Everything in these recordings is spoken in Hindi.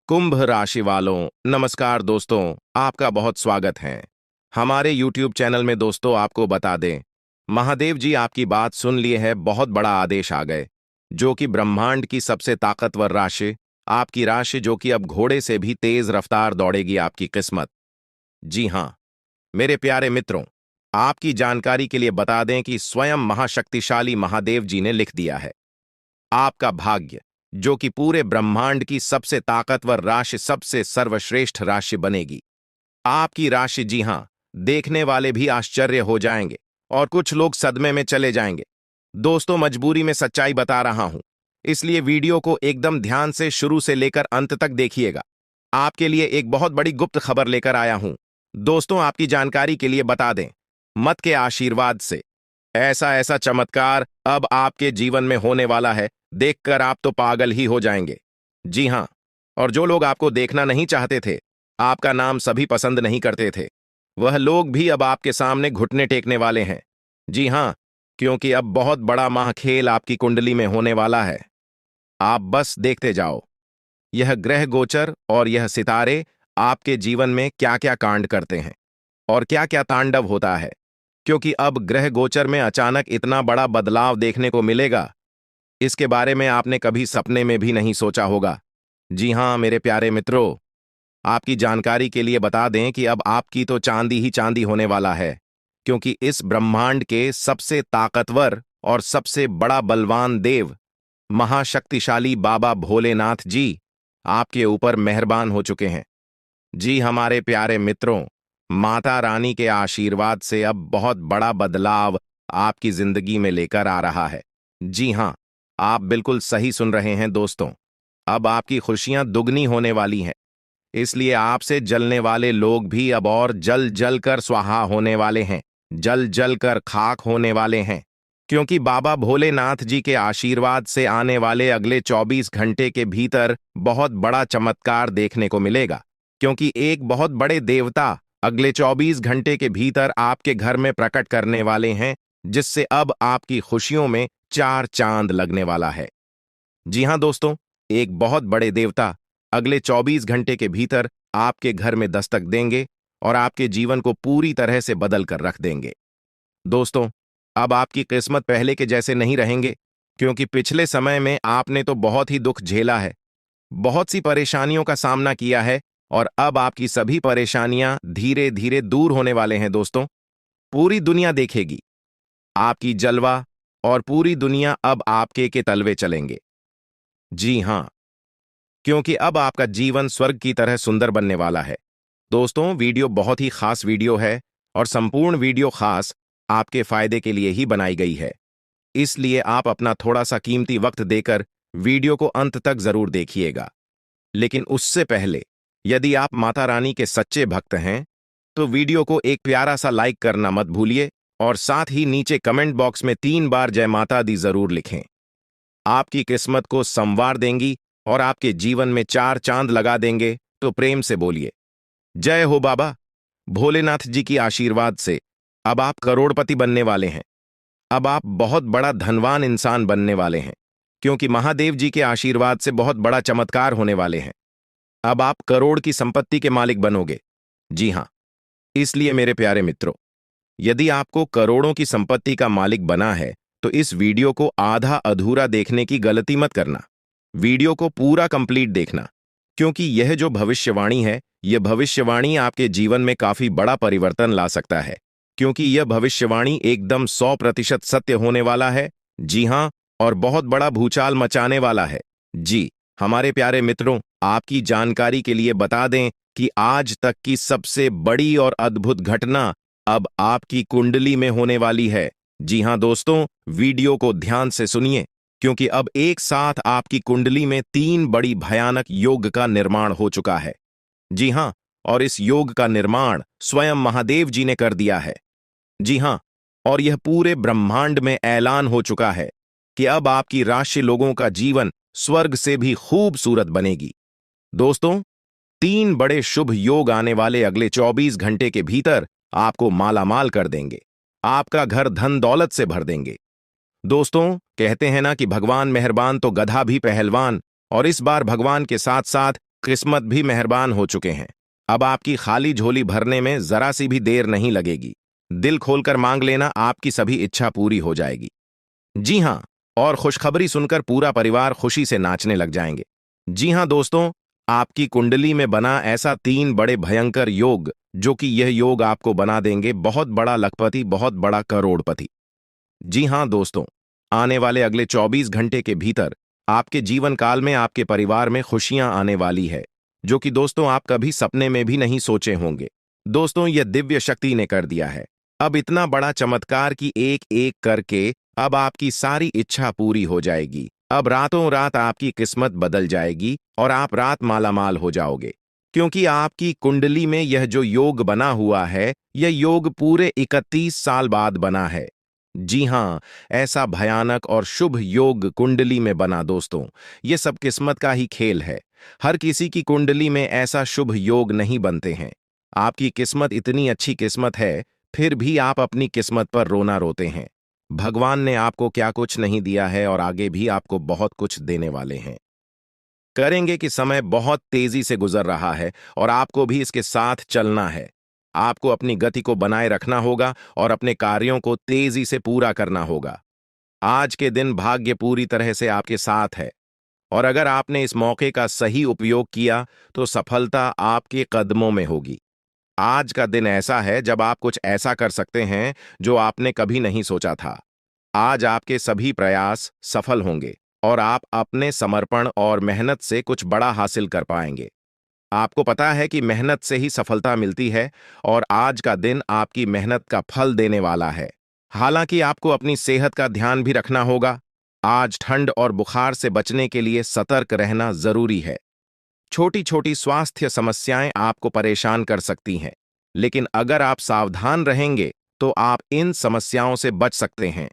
कुंभ राशि वालों, नमस्कार दोस्तों। आपका बहुत स्वागत है हमारे YouTube चैनल में। दोस्तों, आपको बता दें, महादेव जी आपकी बात सुन लिए है। बहुत बड़ा आदेश आ गए, जो कि ब्रह्मांड की सबसे ताकतवर राशि, आपकी राशि, जो कि अब घोड़े से भी तेज रफ्तार दौड़ेगी आपकी किस्मत। जी हां, मेरे प्यारे मित्रों, आपकी जानकारी के लिए बता दें कि स्वयं महाशक्तिशाली महादेव जी ने लिख दिया है, आपका भाग्य, जो कि पूरे ब्रह्मांड की सबसे ताकतवर राशि, सबसे सर्वश्रेष्ठ राशि बनेगी। आपकी राशि, जी हां, देखने वाले भी आश्चर्य हो जाएंगे और कुछ लोग सदमे में चले जाएंगे। दोस्तों, मजबूरी में सच्चाई बता रहा हूं, इसलिए वीडियो को एकदम ध्यान से शुरू से लेकर अंत तक देखिएगा। आपके लिए एक बहुत बड़ी गुप्त खबर लेकर आया हूं। दोस्तों, आपकी जानकारी के लिए बता दें, मत के आशीर्वाद से ऐसा ऐसा चमत्कार अब आपके जीवन में होने वाला है, देखकर आप तो पागल ही हो जाएंगे। जी हां, और जो लोग आपको देखना नहीं चाहते थे, आपका नाम सभी पसंद नहीं करते थे, वह लोग भी अब आपके सामने घुटने टेकने वाले हैं। जी हां, क्योंकि अब बहुत बड़ा महाखेल आपकी कुंडली में होने वाला है। आप बस देखते जाओ, यह ग्रह गोचर और यह सितारे आपके जीवन में क्या क्या कांड करते हैं और क्या क्या तांडव होता है, क्योंकि अब ग्रह गोचर में अचानक इतना बड़ा बदलाव देखने को मिलेगा, इसके बारे में आपने कभी सपने में भी नहीं सोचा होगा। जी हां, मेरे प्यारे मित्रों, आपकी जानकारी के लिए बता दें कि अब आपकी तो चांदी ही चांदी होने वाला है, क्योंकि इस ब्रह्मांड के सबसे ताकतवर और सबसे बड़ा बलवान देव, महाशक्तिशाली बाबा भोलेनाथ जी आपके ऊपर मेहरबान हो चुके हैं। जी, हमारे प्यारे मित्रों, माता रानी के आशीर्वाद से अब बहुत बड़ा बदलाव आपकी जिंदगी में लेकर आ रहा है। जी हां, आप बिल्कुल सही सुन रहे हैं दोस्तों। अब आपकी खुशियां दुगनी होने वाली हैं, इसलिए आपसे जलने वाले लोग भी अब और जल जल कर स्वाहा होने वाले हैं, जल जल कर खाक होने वाले हैं, क्योंकि बाबा भोलेनाथ जी के आशीर्वाद से आने वाले अगले 24 घंटे के भीतर बहुत बड़ा चमत्कार देखने को मिलेगा, क्योंकि एक बहुत बड़े देवता अगले 24 घंटे के भीतर आपके घर में प्रकट करने वाले हैं, जिससे अब आपकी खुशियों में चार चांद लगने वाला है। जी हां दोस्तों, एक बहुत बड़े देवता अगले 24 घंटे के भीतर आपके घर में दस्तक देंगे और आपके जीवन को पूरी तरह से बदल कर रख देंगे। दोस्तों, अब आपकी किस्मत पहले के जैसे नहीं रहेंगे, क्योंकि पिछले समय में आपने तो बहुत ही दुख झेला है, बहुत सी परेशानियों का सामना किया है, और अब आपकी सभी परेशानियां धीरे धीरे दूर होने वाले हैं। दोस्तों, पूरी दुनिया देखेगी आपकी जलवा, और पूरी दुनिया अब आपके के तलवे चलेंगे। जी हां, क्योंकि अब आपका जीवन स्वर्ग की तरह सुंदर बनने वाला है। दोस्तों, वीडियो बहुत ही खास वीडियो है, और संपूर्ण वीडियो खास आपके फायदे के लिए ही बनाई गई है, इसलिए आप अपना थोड़ा सा कीमती वक्त देकर वीडियो को अंत तक जरूर देखिएगा। लेकिन उससे पहले, यदि आप माता रानी के सच्चे भक्त हैं, तो वीडियो को एक प्यारा सा लाइक करना मत भूलिए, और साथ ही नीचे कमेंट बॉक्स में 3 बार जय माता दी जरूर लिखें। आपकी किस्मत को संवार देंगी और आपके जीवन में चार चांद लगा देंगे, तो प्रेम से बोलिए, जय हो बाबा भोलेनाथ जी की आशीर्वाद से अब आप करोड़पति बनने वाले हैं। अब आप बहुत बड़ा धनवान इंसान बनने वाले हैं, क्योंकि महादेव जी के आशीर्वाद से बहुत बड़ा चमत्कार होने वाले हैं। अब आप करोड़ की संपत्ति के मालिक बनोगे। जी हां, इसलिए मेरे प्यारे मित्रों, यदि आपको करोड़ों की संपत्ति का मालिक बना है, तो इस वीडियो को आधा अधूरा देखने की गलती मत करना। वीडियो को पूरा कंप्लीट देखना, क्योंकि यह जो भविष्यवाणी है, यह भविष्यवाणी आपके जीवन में काफी बड़ा परिवर्तन ला सकता है, क्योंकि यह भविष्यवाणी एकदम 100% सत्य होने वाला है। जी हां, और बहुत बड़ा भूचाल मचाने वाला है। जी, हमारे प्यारे मित्रों, आपकी जानकारी के लिए बता दें कि आज तक की सबसे बड़ी और अद्भुत घटना अब आपकी कुंडली में होने वाली है। जी हां दोस्तों, वीडियो को ध्यान से सुनिए, क्योंकि अब एक साथ आपकी कुंडली में 3 बड़ी भयानक योग का निर्माण हो चुका है। जी हां, और इस योग का निर्माण स्वयं महादेव जी ने कर दिया है। जी हां, और यह पूरे ब्रह्मांड में ऐलान हो चुका है कि अब आपकी राशि लोगों का जीवन स्वर्ग से भी खूबसूरत बनेगी। दोस्तों, 3 बड़े शुभ योग आने वाले अगले 24 घंटे के भीतर आपको मालामाल कर देंगे, आपका घर धन दौलत से भर देंगे। दोस्तों, कहते हैं ना कि भगवान मेहरबान तो गधा भी पहलवान, और इस बार भगवान के साथ साथ किस्मत भी मेहरबान हो चुके हैं। अब आपकी खाली झोली भरने में जरा सी भी देर नहीं लगेगी। दिल खोलकर मांग लेना, आपकी सभी इच्छा पूरी हो जाएगी। जी हाँ, और खुशखबरी सुनकर पूरा परिवार खुशी से नाचने लग जाएंगे। जी हाँ दोस्तों, आपकी कुंडली में बना ऐसा 3 बड़े भयंकर योग, जो कि यह योग आपको बना देंगे बहुत बड़ा लखपति, बहुत बड़ा करोड़पति। जी हाँ दोस्तों, आने वाले अगले 24 घंटे के भीतर आपके जीवन काल में आपके परिवार में खुशियां आने वाली है, जो कि दोस्तों आप कभी सपने में भी नहीं सोचे होंगे। दोस्तों, यह दिव्य शक्ति ने कर दिया है। अब इतना बड़ा चमत्कार कि एक एक करके अब आपकी सारी इच्छा पूरी हो जाएगी। अब रातों रात आपकी किस्मत बदल जाएगी और आप रात मालामाल हो जाओगे, क्योंकि आपकी कुंडली में यह जो योग बना हुआ है, यह योग पूरे 31 साल बाद बना है। जी हाँ, ऐसा भयानक और शुभ योग कुंडली में बना दोस्तों, ये सब किस्मत का ही खेल है। हर किसी की कुंडली में ऐसा शुभ योग नहीं बनते हैं। आपकी किस्मत इतनी अच्छी किस्मत है, फिर भी आप अपनी किस्मत पर रोना रोते हैं। भगवान ने आपको क्या कुछ नहीं दिया है और आगे भी आपको बहुत कुछ देने वाले हैं। करेंगे कि समय बहुत तेजी से गुजर रहा है और आपको भी इसके साथ चलना है। आपको अपनी गति को बनाए रखना होगा और अपने कार्यों को तेजी से पूरा करना होगा। आज के दिन भाग्य पूरी तरह से आपके साथ है और अगर आपने इस मौके का सही उपयोग किया तो सफलता आपके कदमों में होगी। आज का दिन ऐसा है जब आप कुछ ऐसा कर सकते हैं जो आपने कभी नहीं सोचा था। आज आपके सभी प्रयास सफल होंगे और आप अपने समर्पण और मेहनत से कुछ बड़ा हासिल कर पाएंगे। आपको पता है कि मेहनत से ही सफलता मिलती है और आज का दिन आपकी मेहनत का फल देने वाला है। हालांकि आपको अपनी सेहत का ध्यान भी रखना होगा। आज ठंड और बुखार से बचने के लिए सतर्क रहना जरूरी है। छोटी छोटी स्वास्थ्य समस्याएं आपको परेशान कर सकती हैं, लेकिन अगर आप सावधान रहेंगे तो आप इन समस्याओं से बच सकते हैं।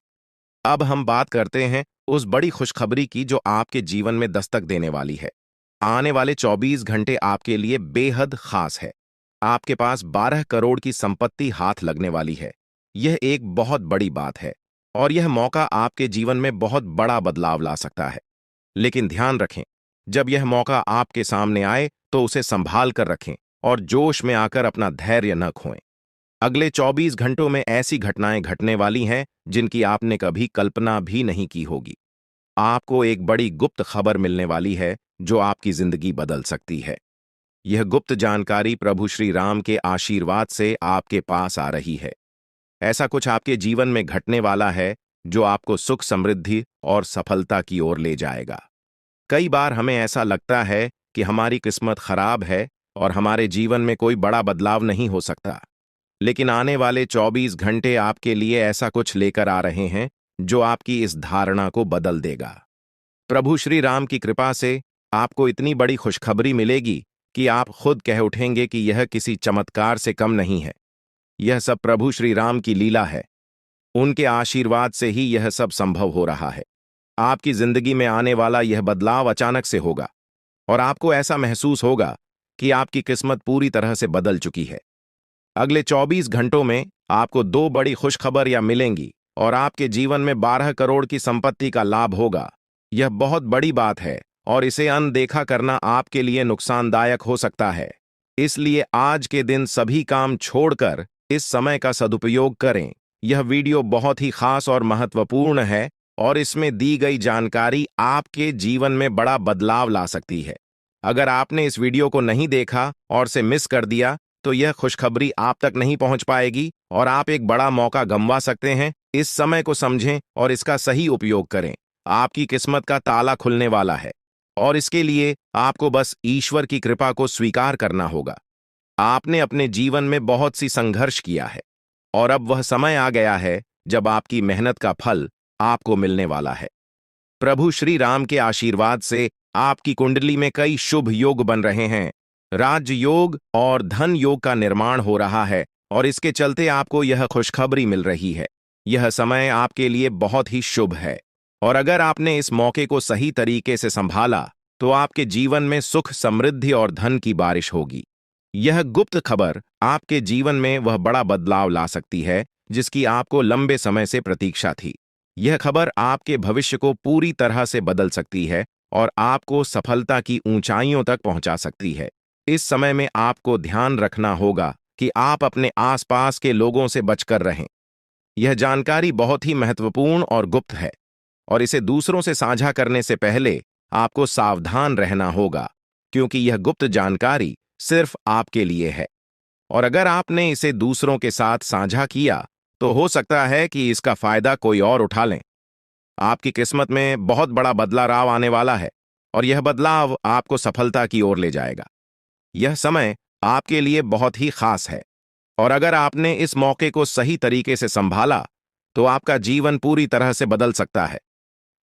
अब हम बात करते हैं उस बड़ी खुशखबरी की जो आपके जीवन में दस्तक देने वाली है। आने वाले 24 घंटे आपके लिए बेहद खास है। आपके पास 12 करोड़ की संपत्ति हाथ लगने वाली है। यह एक बहुत बड़ी बात है और यह मौका आपके जीवन में बहुत बड़ा बदलाव ला सकता है। लेकिन ध्यान रखें, जब यह मौका आपके सामने आए तो उसे संभाल कर रखें और जोश में आकर अपना धैर्य न खोएं। अगले 24 घंटों में ऐसी घटनाएं घटने वाली हैं जिनकी आपने कभी कल्पना भी नहीं की होगी। आपको एक बड़ी गुप्त खबर मिलने वाली है जो आपकी जिंदगी बदल सकती है। यह गुप्त जानकारी प्रभु श्री राम के आशीर्वाद से आपके पास आ रही है। ऐसा कुछ आपके जीवन में घटने वाला है जो आपको सुख, समृद्धि और सफलता की ओर ले जाएगा। कई बार हमें ऐसा लगता है कि हमारी किस्मत खराब है और हमारे जीवन में कोई बड़ा बदलाव नहीं हो सकता, लेकिन आने वाले 24 घंटे आपके लिए ऐसा कुछ लेकर आ रहे हैं जो आपकी इस धारणा को बदल देगा। प्रभु श्री राम की कृपा से आपको इतनी बड़ी खुशखबरी मिलेगी कि आप खुद कह उठेंगे कि यह किसी चमत्कार से कम नहीं है। यह सब प्रभु श्री राम की लीला है। उनके आशीर्वाद से ही यह सब संभव हो रहा है। आपकी जिंदगी में आने वाला यह बदलाव अचानक से होगा और आपको ऐसा महसूस होगा कि आपकी किस्मत पूरी तरह से बदल चुकी है। अगले 24 घंटों में आपको 2 बड़ी खुशखबरियां मिलेंगी और आपके जीवन में 12 करोड़ की संपत्ति का लाभ होगा। यह बहुत बड़ी बात है और इसे अनदेखा करना आपके लिए नुकसानदायक हो सकता है। इसलिए आज के दिन सभी काम छोड़कर इस समय का सदुपयोग करें। यह वीडियो बहुत ही खास और महत्वपूर्ण है और इसमें दी गई जानकारी आपके जीवन में बड़ा बदलाव ला सकती है। अगर आपने इस वीडियो को नहीं देखा और से मिस कर दिया तो यह खुशखबरी आप तक नहीं पहुंच पाएगी और आप एक बड़ा मौका गंवा सकते हैं। इस समय को समझें और इसका सही उपयोग करें। आपकी किस्मत का ताला खुलने वाला है और इसके लिए आपको बस ईश्वर की कृपा को स्वीकार करना होगा। आपने अपने जीवन में बहुत सी संघर्ष किया है और अब वह समय आ गया है जब आपकी मेहनत का फल आपको मिलने वाला है। प्रभु श्री राम के आशीर्वाद से आपकी कुंडली में कई शुभ योग बन रहे हैं। राज योग और धन योग का निर्माण हो रहा है और इसके चलते आपको यह खुशखबरी मिल रही है। यह समय आपके लिए बहुत ही शुभ है और अगर आपने इस मौके को सही तरीके से संभाला तो आपके जीवन में सुख, समृद्धि और धन की बारिश होगी। यह गुप्त खबर आपके जीवन में वह बड़ा बदलाव ला सकती है जिसकी आपको लंबे समय से प्रतीक्षा थी। यह खबर आपके भविष्य को पूरी तरह से बदल सकती है और आपको सफलता की ऊंचाइयों तक पहुंचा सकती है। इस समय में आपको ध्यान रखना होगा कि आप अपने आसपास के लोगों से बचकर रहें। यह जानकारी बहुत ही महत्वपूर्ण और गुप्त है, और इसे दूसरों से साझा करने से पहले आपको सावधान रहना होगा, क्योंकि यह गुप्त जानकारी सिर्फ आपके लिए है। और अगर आपने इसे दूसरों के साथ साझा किया, तो हो सकता है कि इसका फायदा कोई और उठा लें। आपकी किस्मत में बहुत बड़ा बदलाव आने वाला है, और यह बदलाव आपको सफलता की ओर ले जाएगा। यह समय आपके लिए बहुत ही खास है, और अगर आपने इस मौके को सही तरीके से संभाला, तो आपका जीवन पूरी तरह से बदल सकता है।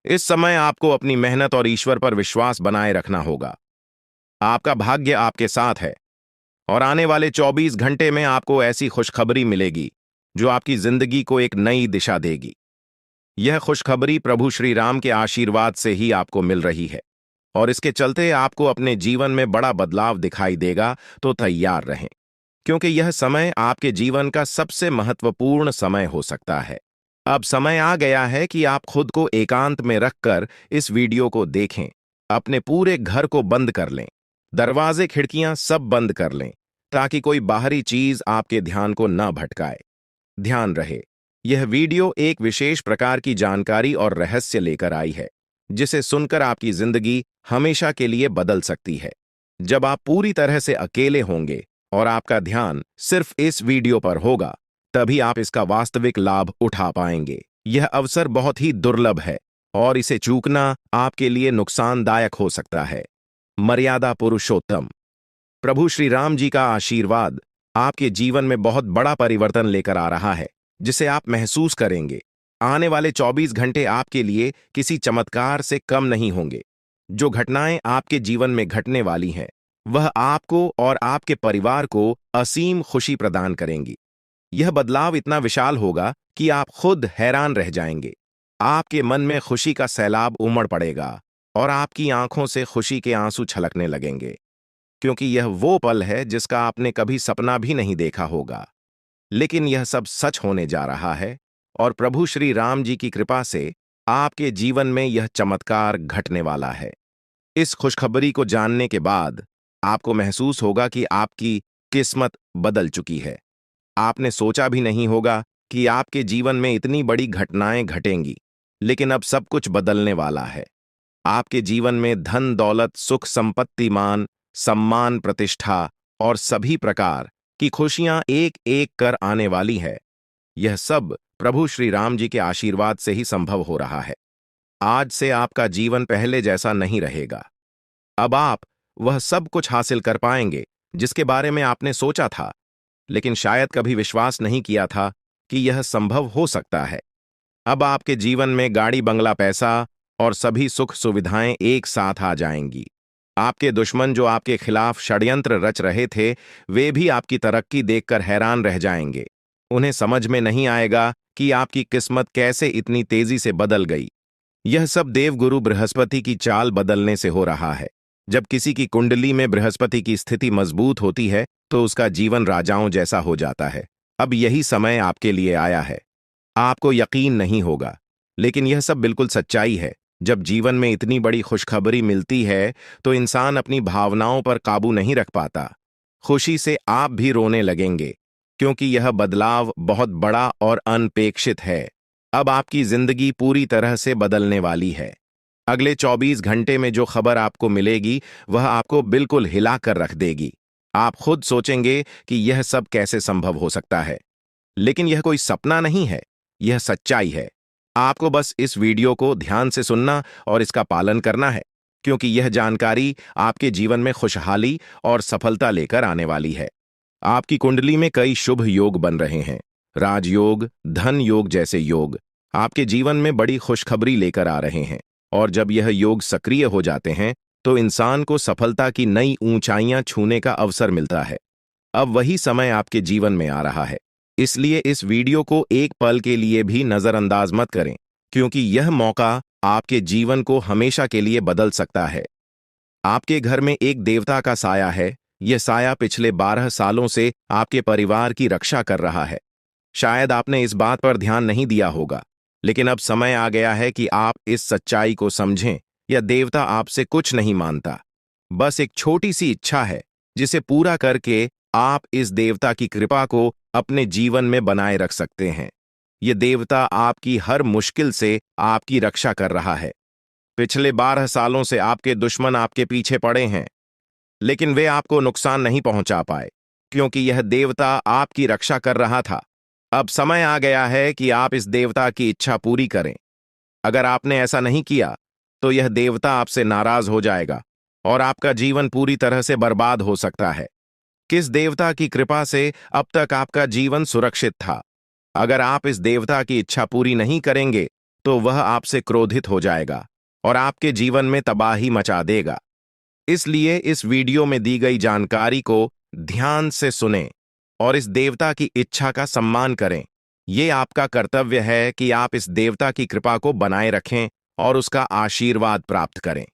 इस समय आपको अपनी मेहनत और ईश्वर पर विश्वास बनाए रखना होगा। आपका भाग्य आपके साथ है, और आने वाले 24 घंटे में आपको ऐसी खुशखबरी मिलेगी जो आपकी जिंदगी को एक नई दिशा देगी। यह खुशखबरी प्रभु श्री राम के आशीर्वाद से ही आपको मिल रही है, और इसके चलते आपको अपने जीवन में बड़ा बदलाव दिखाई देगा। तो तैयार रहें, क्योंकि यह समय आपके जीवन का सबसे महत्वपूर्ण समय हो सकता है। अब समय आ गया है कि आप खुद को एकांत में रखकर इस वीडियो को देखें। अपने पूरे घर को बंद कर लें, दरवाजे खिड़कियां सब बंद कर लें, ताकि कोई बाहरी चीज आपके ध्यान को न भटकाए। ध्यान रहे, यह वीडियो एक विशेष प्रकार की जानकारी और रहस्य लेकर आई है, जिसे सुनकर आपकी जिंदगी हमेशा के लिए बदल सकती है। जब आप पूरी तरह से अकेले होंगे और आपका ध्यान सिर्फ इस वीडियो पर होगा, तभी आप इसका वास्तविक लाभ उठा पाएंगे। यह अवसर बहुत ही दुर्लभ है, और इसे चूकना आपके लिए नुकसानदायक हो सकता है। मर्यादा पुरुषोत्तम प्रभु श्री राम जी का आशीर्वाद आपके जीवन में बहुत बड़ा परिवर्तन लेकर आ रहा है, जिसे आप महसूस करेंगे। आने वाले 24 घंटे आपके लिए किसी चमत्कार से कम नहीं होंगे। जो घटनाएं आपके जीवन में घटने वाली हैं, वह आपको और आपके परिवार को असीम खुशी प्रदान करेंगी। यह बदलाव इतना विशाल होगा कि आप खुद हैरान रह जाएंगे। आपके मन में खुशी का सैलाब उमड़ पड़ेगा, और आपकी आंखों से खुशी के आंसू छलकने लगेंगे, क्योंकि यह वो पल है जिसका आपने कभी सपना भी नहीं देखा होगा। लेकिन यह सब सच होने जा रहा है, और प्रभु श्री राम जी की कृपा से आपके जीवन में यह चमत्कार घटने वाला है। इस खुशखबरी को जानने के बाद आपको महसूस होगा कि आपकी किस्मत बदल चुकी है। आपने सोचा भी नहीं होगा कि आपके जीवन में इतनी बड़ी घटनाएं घटेंगी, लेकिन अब सब कुछ बदलने वाला है। आपके जीवन में धन दौलत सुख संपत्ति मान सम्मान प्रतिष्ठा और सभी प्रकार की खुशियां एक एक कर आने वाली है। यह सब प्रभु श्री राम जी के आशीर्वाद से ही संभव हो रहा है। आज से आपका जीवन पहले जैसा नहीं रहेगा। अब आप वह सब कुछ हासिल कर पाएंगे जिसके बारे में आपने सोचा था, लेकिन शायद कभी विश्वास नहीं किया था कि यह संभव हो सकता है। अब आपके जीवन में गाड़ी बंगला पैसा और सभी सुख सुविधाएं एक साथ आ जाएंगी। आपके दुश्मन जो आपके खिलाफ षड्यंत्र रच रहे थे, वे भी आपकी तरक्की देखकर हैरान रह जाएंगे। उन्हें समझ में नहीं आएगा कि आपकी किस्मत कैसे इतनी तेजी से बदल गई। यह सब देवगुरु बृहस्पति की चाल बदलने से हो रहा है। जब किसी की कुंडली में बृहस्पति की स्थिति मजबूत होती है, तो उसका जीवन राजाओं जैसा हो जाता है। अब यही समय आपके लिए आया है। आपको यकीन नहीं होगा, लेकिन यह सब बिल्कुल सच्चाई है। जब जीवन में इतनी बड़ी खुशखबरी मिलती है, तो इंसान अपनी भावनाओं पर काबू नहीं रख पाता। खुशी से आप भी रोने लगेंगे, क्योंकि यह बदलाव बहुत बड़ा और अनपेक्षित है। अब आपकी जिंदगी पूरी तरह से बदलने वाली है। अगले 24 घंटे में जो खबर आपको मिलेगी, वह आपको बिल्कुल हिला कर रख देगी। आप खुद सोचेंगे कि यह सब कैसे संभव हो सकता है, लेकिन यह कोई सपना नहीं है, यह सच्चाई है। आपको बस इस वीडियो को ध्यान से सुनना और इसका पालन करना है, क्योंकि यह जानकारी आपके जीवन में खुशहाली और सफलता लेकर आने वाली है। आपकी कुंडली में कई शुभ योग बन रहे हैं। राजयोग, धन योग जैसे योग आपके जीवन में बड़ी खुशखबरी लेकर आ रहे हैं, और जब यह योग सक्रिय हो जाते हैं, तो इंसान को सफलता की नई ऊंचाइयां छूने का अवसर मिलता है। अब वही समय आपके जीवन में आ रहा है, इसलिए इस वीडियो को एक पल के लिए भी नजरअंदाज मत करें, क्योंकि यह मौका आपके जीवन को हमेशा के लिए बदल सकता है। आपके घर में एक देवता का साया है। यह साया पिछले 12 सालों से आपके परिवार की रक्षा कर रहा है। शायद आपने इस बात पर ध्यान नहीं दिया होगा, लेकिन अब समय आ गया है कि आप इस सच्चाई को समझें। यह देवता आपसे कुछ नहीं मानता, बस एक छोटी सी इच्छा है जिसे पूरा करके आप इस देवता की कृपा को अपने जीवन में बनाए रख सकते हैं। यह देवता आपकी हर मुश्किल से आपकी रक्षा कर रहा है। पिछले 12 सालों से आपके दुश्मन आपके पीछे पड़े हैं, लेकिन वे आपको नुकसान नहीं पहुंचा पाए, क्योंकि यह देवता आपकी रक्षा कर रहा था। अब समय आ गया है कि आप इस देवता की इच्छा पूरी करें। अगर आपने ऐसा नहीं किया, तो यह देवता आपसे नाराज हो जाएगा और आपका जीवन पूरी तरह से बर्बाद हो सकता है। किस देवता की कृपा से अब तक आपका जीवन सुरक्षित था? अगर आप इस देवता की इच्छा पूरी नहीं करेंगे, तो वह आपसे क्रोधित हो जाएगा और आपके जीवन में तबाही मचा देगा। इसलिए इस वीडियो में दी गई जानकारी को ध्यान से सुनें और इस देवता की इच्छा का सम्मान करें। ये आपका कर्तव्य है कि आप इस देवता की कृपा को बनाए रखें और उसका आशीर्वाद प्राप्त करें।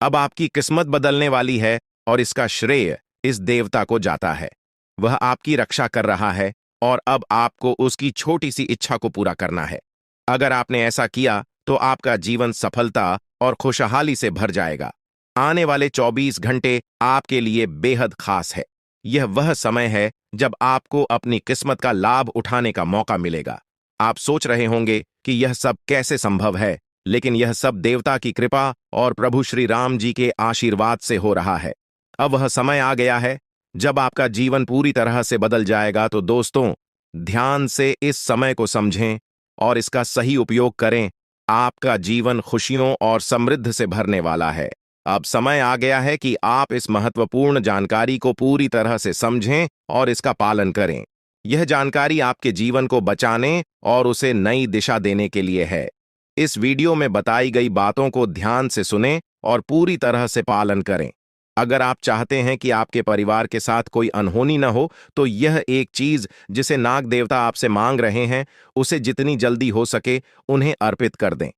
अब आपकी किस्मत बदलने वाली है और इसका श्रेय इस देवता को जाता है। वह आपकी रक्षा कर रहा है और अब आपको उसकी छोटी सी इच्छा को पूरा करना है। अगर आपने ऐसा किया, तो आपका जीवन सफलता और खुशहाली से भर जाएगा। आने वाले 24 घंटे आपके लिए बेहद खास है। यह वह समय है जब आपको अपनी किस्मत का लाभ उठाने का मौका मिलेगा। आप सोच रहे होंगे कि यह सब कैसे संभव है, लेकिन यह सब देवता की कृपा और प्रभु श्री राम जी के आशीर्वाद से हो रहा है। अब वह समय आ गया है जब आपका जीवन पूरी तरह से बदल जाएगा। तो दोस्तों, ध्यान से इस समय को समझें और इसका सही उपयोग करें। आपका जीवन खुशियों और समृद्धि से भरने वाला है। अब समय आ गया है कि आप इस महत्वपूर्ण जानकारी को पूरी तरह से समझें और इसका पालन करें। यह जानकारी आपके जीवन को बचाने और उसे नई दिशा देने के लिए है। इस वीडियो में बताई गई बातों को ध्यान से सुनें और पूरी तरह से पालन करें। अगर आप चाहते हैं कि आपके परिवार के साथ कोई अनहोनी न हो, तो यह एक चीज जिसे नाग देवता आपसे मांग रहे हैं, उसे जितनी जल्दी हो सके उन्हें अर्पित कर दें,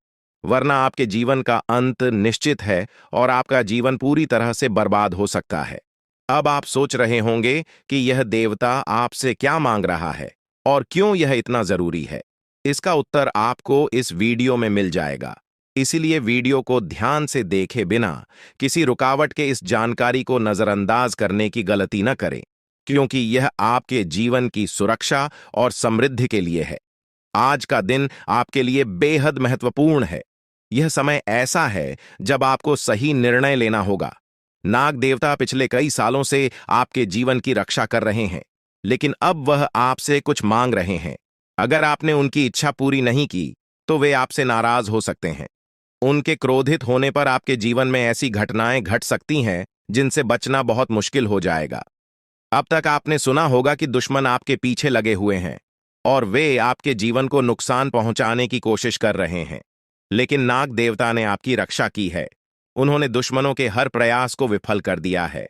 वरना आपके जीवन का अंत निश्चित है और आपका जीवन पूरी तरह से बर्बाद हो सकता है। अब आप सोच रहे होंगे कि यह देवता आपसे क्या मांग रहा है और क्यों यह इतना जरूरी है। इसका उत्तर आपको इस वीडियो में मिल जाएगा। इसीलिए वीडियो को ध्यान से देखे बिना किसी रुकावट के इस जानकारी को नजरअंदाज करने की गलती न करें, क्योंकि यह आपके जीवन की सुरक्षा और समृद्धि के लिए है। आज का दिन आपके लिए बेहद महत्वपूर्ण है। यह समय ऐसा है जब आपको सही निर्णय लेना होगा। नाग देवता पिछले कई सालों से आपके जीवन की रक्षा कर रहे हैं, लेकिन अब वह आपसे कुछ मांग रहे हैं। अगर आपने उनकी इच्छा पूरी नहीं की, तो वे आपसे नाराज हो सकते हैं। उनके क्रोधित होने पर आपके जीवन में ऐसी घटनाएं घट सकती हैं जिनसे बचना बहुत मुश्किल हो जाएगा। अब तक आपने सुना होगा कि दुश्मन आपके पीछे लगे हुए हैं और वे आपके जीवन को नुकसान पहुंचाने की कोशिश कर रहे हैं, लेकिन नाग देवता ने आपकी रक्षा की है। उन्होंने दुश्मनों के हर प्रयास को विफल कर दिया है।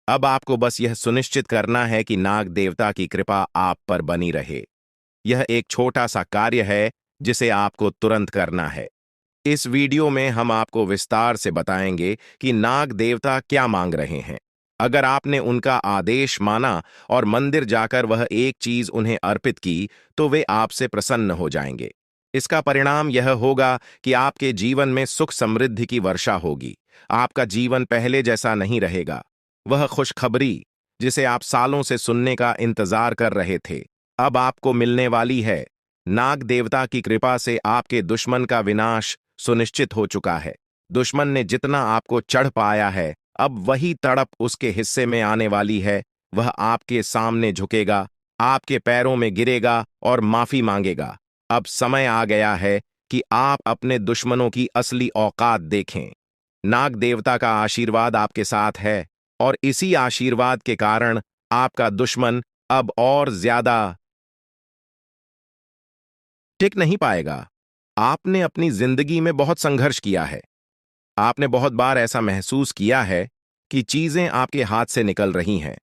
अब आपको बस यह सुनिश्चित करना है कि नाग देवता की कृपा आप पर बनी रहे। यह एक छोटा सा कार्य है जिसे आपको तुरंत करना है। इस वीडियो में हम आपको विस्तार से बताएंगे कि नाग देवता क्या मांग रहे हैं। अगर आपने उनका आदेश माना और मंदिर जाकर वह एक चीज उन्हें अर्पित की, तो वे आपसे प्रसन्न हो जाएंगे। इसका परिणाम यह होगा कि आपके जीवन में सुख समृद्धि की वर्षा होगी। आपका जीवन पहले जैसा नहीं रहेगा। वह खुशखबरी जिसे आप सालों से सुनने का इंतजार कर रहे थे, अब आपको मिलने वाली है। नाग देवता की कृपा से आपके दुश्मन का विनाश सुनिश्चित हो चुका है। दुश्मन ने जितना आपको चढ़ पाया है, अब वही तड़प उसके हिस्से में आने वाली है। वह आपके सामने झुकेगा, आपके पैरों में गिरेगा और माफी मांगेगा। अब समय आ गया है कि आप अपने दुश्मनों की असली औकात देखें। नाग देवता का आशीर्वाद आपके साथ है और इसी आशीर्वाद के कारण आपका दुश्मन अब और ज्यादा टिक नहीं पाएगा। आपने अपनी जिंदगी में बहुत संघर्ष किया है। आपने बहुत बार ऐसा महसूस किया है कि चीजें आपके हाथ से निकल रही हैं,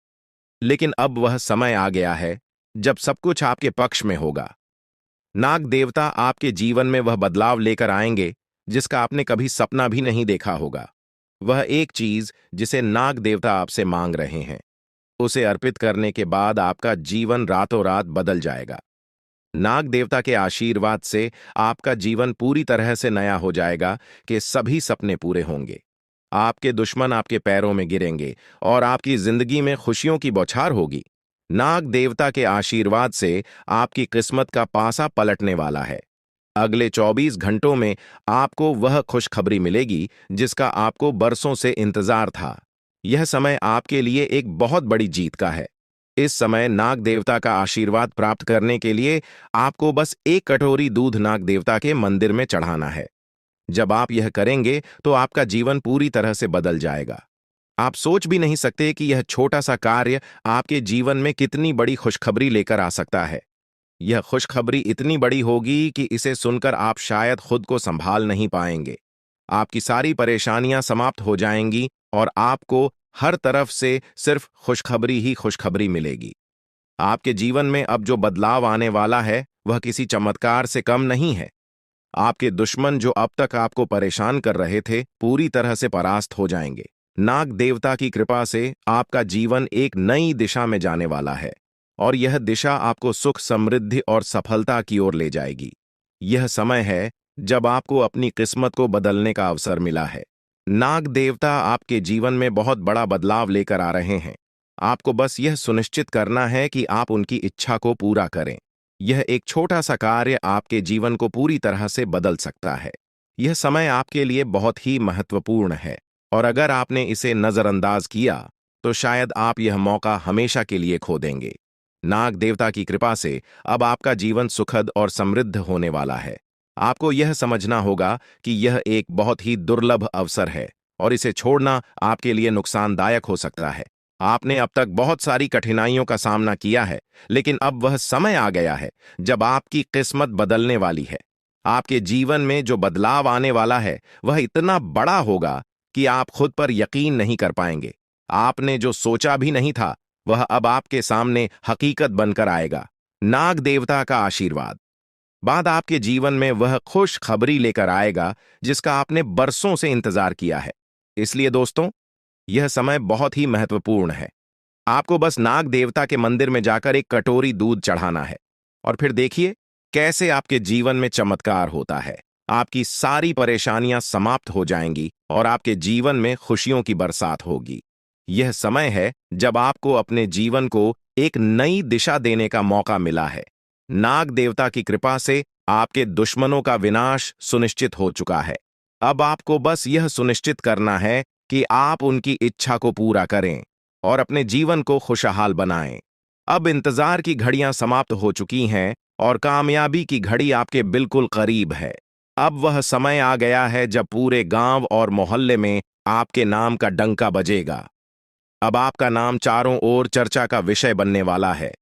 लेकिन अब वह समय आ गया है जब सब कुछ आपके पक्ष में होगा। नाग देवता आपके जीवन में वह बदलाव लेकर आएंगे जिसका आपने कभी सपना भी नहीं देखा होगा। वह एक चीज जिसे नाग देवता आपसे मांग रहे हैं, उसे अर्पित करने के बाद आपका जीवन रातों रात बदल जाएगा। नाग देवता के आशीर्वाद से आपका जीवन पूरी तरह से नया हो जाएगा कि सभी सपने पूरे होंगे। आपके दुश्मन आपके पैरों में गिरेंगे और आपकी जिंदगी में खुशियों की बौछार होगी। नाग देवता के आशीर्वाद से आपकी किस्मत का पासा पलटने वाला है। अगले 24 घंटों में आपको वह खुशखबरी मिलेगी जिसका आपको बरसों से इंतजार था। यह समय आपके लिए एक बहुत बड़ी जीत का है। इस समय नाग देवता का आशीर्वाद प्राप्त करने के लिए आपको बस एक कटोरी दूध नाग देवता के मंदिर में चढ़ाना है। जब आप यह करेंगे तो आपका जीवन पूरी तरह से बदल जाएगा। आप सोच भी नहीं सकते कि यह छोटा सा कार्य आपके जीवन में कितनी बड़ी खुशखबरी लेकर आ सकता है। यह खुशखबरी इतनी बड़ी होगी कि इसे सुनकर आप शायद खुद को संभाल नहीं पाएंगे। आपकी सारी परेशानियां समाप्त हो जाएंगी और आपको हर तरफ से सिर्फ खुशखबरी ही खुशखबरी मिलेगी। आपके जीवन में अब जो बदलाव आने वाला है वह किसी चमत्कार से कम नहीं है। आपके दुश्मन जो अब तक आपको परेशान कर रहे थे पूरी तरह से परास्त हो जाएंगे। नाग देवता की कृपा से आपका जीवन एक नई दिशा में जाने वाला है और यह दिशा आपको सुख, समृद्धि और सफलता की ओर ले जाएगी। यह समय है जब आपको अपनी किस्मत को बदलने का अवसर मिला है। नाग देवता आपके जीवन में बहुत बड़ा बदलाव लेकर आ रहे हैं। आपको बस यह सुनिश्चित करना है कि आप उनकी इच्छा को पूरा करें। यह एक छोटा सा कार्य आपके जीवन को पूरी तरह से बदल सकता है। यह समय आपके लिए बहुत ही महत्वपूर्ण है और अगर आपने इसे नजरअंदाज किया तो शायद आप यह मौका हमेशा के लिए खो देंगे। नाग देवता की कृपा से अब आपका जीवन सुखद और समृद्ध होने वाला है। आपको यह समझना होगा कि यह एक बहुत ही दुर्लभ अवसर है और इसे छोड़ना आपके लिए नुकसानदायक हो सकता है। आपने अब तक बहुत सारी कठिनाइयों का सामना किया है, लेकिन अब वह समय आ गया है जब आपकी किस्मत बदलने वाली है। आपके जीवन में जो बदलाव आने वाला है वह इतना बड़ा होगा कि आप खुद पर यकीन नहीं कर पाएंगे। आपने जो सोचा भी नहीं था वह अब आपके सामने हकीकत बनकर आएगा। नाग देवता का आशीर्वाद बाद आपके जीवन में वह खुश खबरी लेकर आएगा जिसका आपने बरसों से इंतजार किया है। इसलिए दोस्तों, यह समय बहुत ही महत्वपूर्ण है। आपको बस नाग देवता के मंदिर में जाकर एक कटोरी दूध चढ़ाना है और फिर देखिए कैसे आपके जीवन में चमत्कार होता है। आपकी सारी परेशानियां समाप्त हो जाएंगी और आपके जीवन में खुशियों की बरसात होगी। यह समय है जब आपको अपने जीवन को एक नई दिशा देने का मौका मिला है। नाग देवता की कृपा से आपके दुश्मनों का विनाश सुनिश्चित हो चुका है। अब आपको बस यह सुनिश्चित करना है कि आप उनकी इच्छा को पूरा करें और अपने जीवन को खुशहाल बनाएं। अब इंतजार की घड़ियां समाप्त हो चुकी हैं और कामयाबी की घड़ी आपके बिल्कुल करीब है। अब वह समय आ गया है जब पूरे गांव और मोहल्ले में आपके नाम का डंका बजेगा। अब आपका नाम चारों ओर चर्चा का विषय बनने वाला है।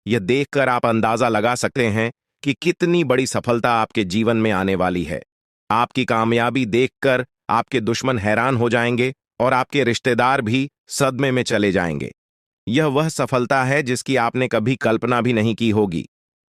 यह देखकर आप अंदाजा लगा सकते हैं कि कितनी बड़ी सफलता आपके जीवन में आने वाली है। आपकी कामयाबी देखकर आपके दुश्मन हैरान हो जाएंगे और आपके रिश्तेदार भी सदमे में चले जाएंगे। यह वह सफलता है जिसकी आपने कभी कल्पना भी नहीं की होगी।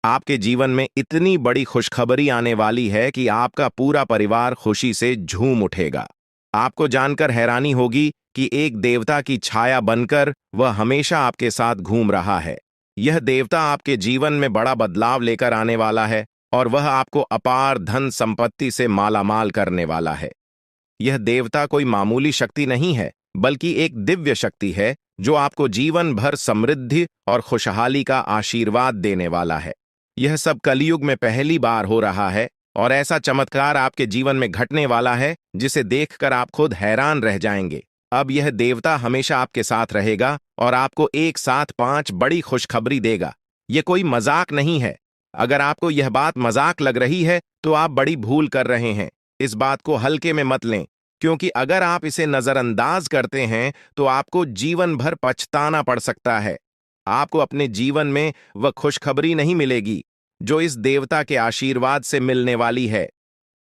आपके जीवन में इतनी बड़ी खुशखबरी आने वाली है कि आपका पूरा परिवार खुशी से झूम उठेगा। आपको जानकर हैरानी होगी कि एक देवता की छाया बनकर वह हमेशा आपके साथ घूम रहा है। यह देवता आपके जीवन में बड़ा बदलाव लेकर आने वाला है और वह आपको अपार धन संपत्ति से मालामाल करने वाला है। यह देवता कोई मामूली शक्ति नहीं है, बल्कि एक दिव्य शक्ति है जो आपको जीवन भर समृद्धि और खुशहाली का आशीर्वाद देने वाला है। यह सब कलयुग में पहली बार हो रहा है और ऐसा चमत्कार आपके जीवन में घटने वाला है जिसे देखकर आप खुद हैरान रह जाएंगे। अब यह देवता हमेशा आपके साथ रहेगा और आपको एक साथ 5 बड़ी खुशखबरी देगा। यह कोई मजाक नहीं है। अगर आपको यह बात मजाक लग रही है तो आप बड़ी भूल कर रहे हैं। इस बात को हल्के में मत लें, क्योंकि अगर आप इसे नजरअंदाज करते हैं तो आपको जीवन भर पछताना पड़ सकता है। आपको अपने जीवन में वह खुशखबरी नहीं मिलेगी जो इस देवता के आशीर्वाद से मिलने वाली है।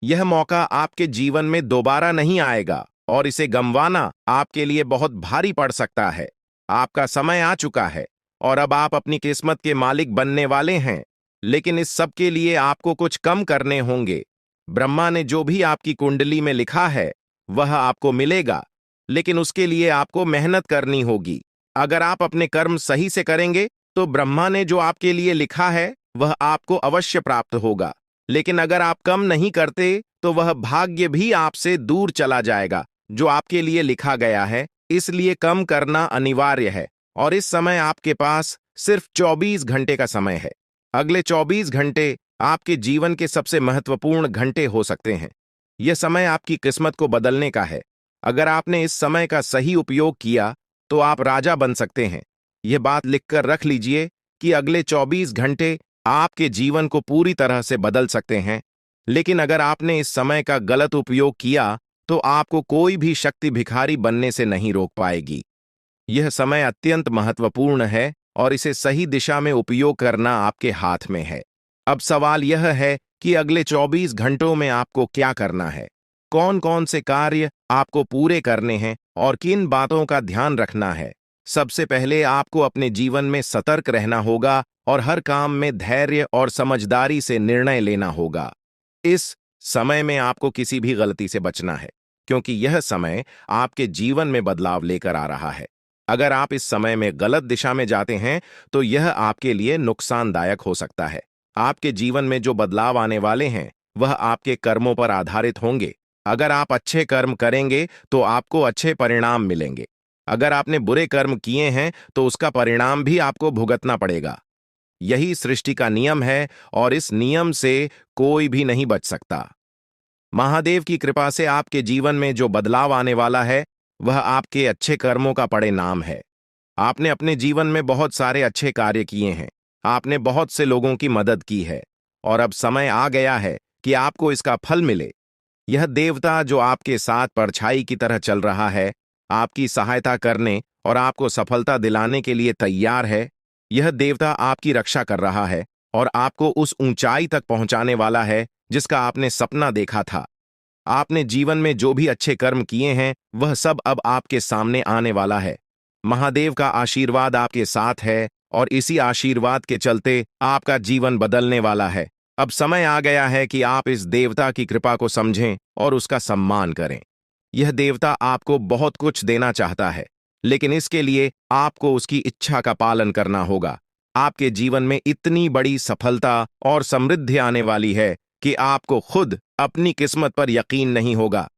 यह मौका आपके जीवन में दोबारा नहीं आएगा और इसे गंवाना आपके लिए बहुत भारी पड़ सकता है। आपका समय आ चुका है और अब आप अपनी किस्मत के मालिक बनने वाले हैं, लेकिन इस सब के लिए आपको कुछ कम करने होंगे। ब्रह्मा ने जो भी आपकी कुंडली में लिखा है वह आपको मिलेगा, लेकिन उसके लिए आपको मेहनत करनी होगी। अगर आप अपने कर्म सही से करेंगे तो ब्रह्मा ने जो आपके लिए लिखा है वह आपको अवश्य प्राप्त होगा। लेकिन अगर आप कम नहीं करते तो वह भाग्य भी आपसे दूर चला जाएगा जो आपके लिए लिखा गया है। इसलिए कम करना अनिवार्य है और इस समय आपके पास सिर्फ 24 घंटे का समय है। अगले 24 घंटे आपके जीवन के सबसे महत्वपूर्ण घंटे हो सकते हैं। यह समय आपकी किस्मत को बदलने का है। अगर आपने इस समय का सही उपयोग किया तो आप राजा बन सकते हैं। यह बात लिखकर रख लीजिए कि अगले 24 घंटे आपके जीवन को पूरी तरह से बदल सकते हैं। लेकिन अगर आपने इस समय का गलत उपयोग किया तो आपको कोई भी शक्ति भिखारी बनने से नहीं रोक पाएगी। यह समय अत्यंत महत्वपूर्ण है और इसे सही दिशा में उपयोग करना आपके हाथ में है। अब सवाल यह है कि अगले 24 घंटों में आपको क्या करना है, कौन कौन से कार्य आपको पूरे करने हैं और किन बातों का ध्यान रखना है। सबसे पहले आपको अपने जीवन में सतर्क रहना होगा और हर काम में धैर्य और समझदारी से निर्णय लेना होगा। इस समय में आपको किसी भी गलती से बचना है, क्योंकि यह समय आपके जीवन में बदलाव लेकर आ रहा है। अगर आप इस समय में गलत दिशा में जाते हैं तो यह आपके लिए नुकसानदायक हो सकता है। आपके जीवन में जो बदलाव आने वाले हैं वह आपके कर्मों पर आधारित होंगे। अगर आप अच्छे कर्म करेंगे तो आपको अच्छे परिणाम मिलेंगे। अगर आपने बुरे कर्म किए हैं तो उसका परिणाम भी आपको भुगतना पड़ेगा। यही सृष्टि का नियम है और इस नियम से कोई भी नहीं बच सकता। महादेव की कृपा से आपके जीवन में जो बदलाव आने वाला है वह आपके अच्छे कर्मों का परिणाम है। आपने अपने जीवन में बहुत सारे अच्छे कार्य किए हैं, आपने बहुत से लोगों की मदद की है और अब समय आ गया है कि आपको इसका फल मिले। यह देवता जो आपके साथ परछाई की तरह चल रहा है, आपकी सहायता करने और आपको सफलता दिलाने के लिए तैयार है। यह देवता आपकी रक्षा कर रहा है और आपको उस ऊंचाई तक पहुंचाने वाला है जिसका आपने सपना देखा था। आपने जीवन में जो भी अच्छे कर्म किए हैं वह सब अब आपके सामने आने वाला है। महादेव का आशीर्वाद आपके साथ है और इसी आशीर्वाद के चलते आपका जीवन बदलने वाला है। अब समय आ गया है कि आप इस देवता की कृपा को समझें और उसका सम्मान करें। यह देवता आपको बहुत कुछ देना चाहता है, लेकिन इसके लिए आपको उसकी इच्छा का पालन करना होगा। आपके जीवन में इतनी बड़ी सफलता और समृद्धि आने वाली है कि आपको खुद अपनी किस्मत पर यकीन नहीं होगा।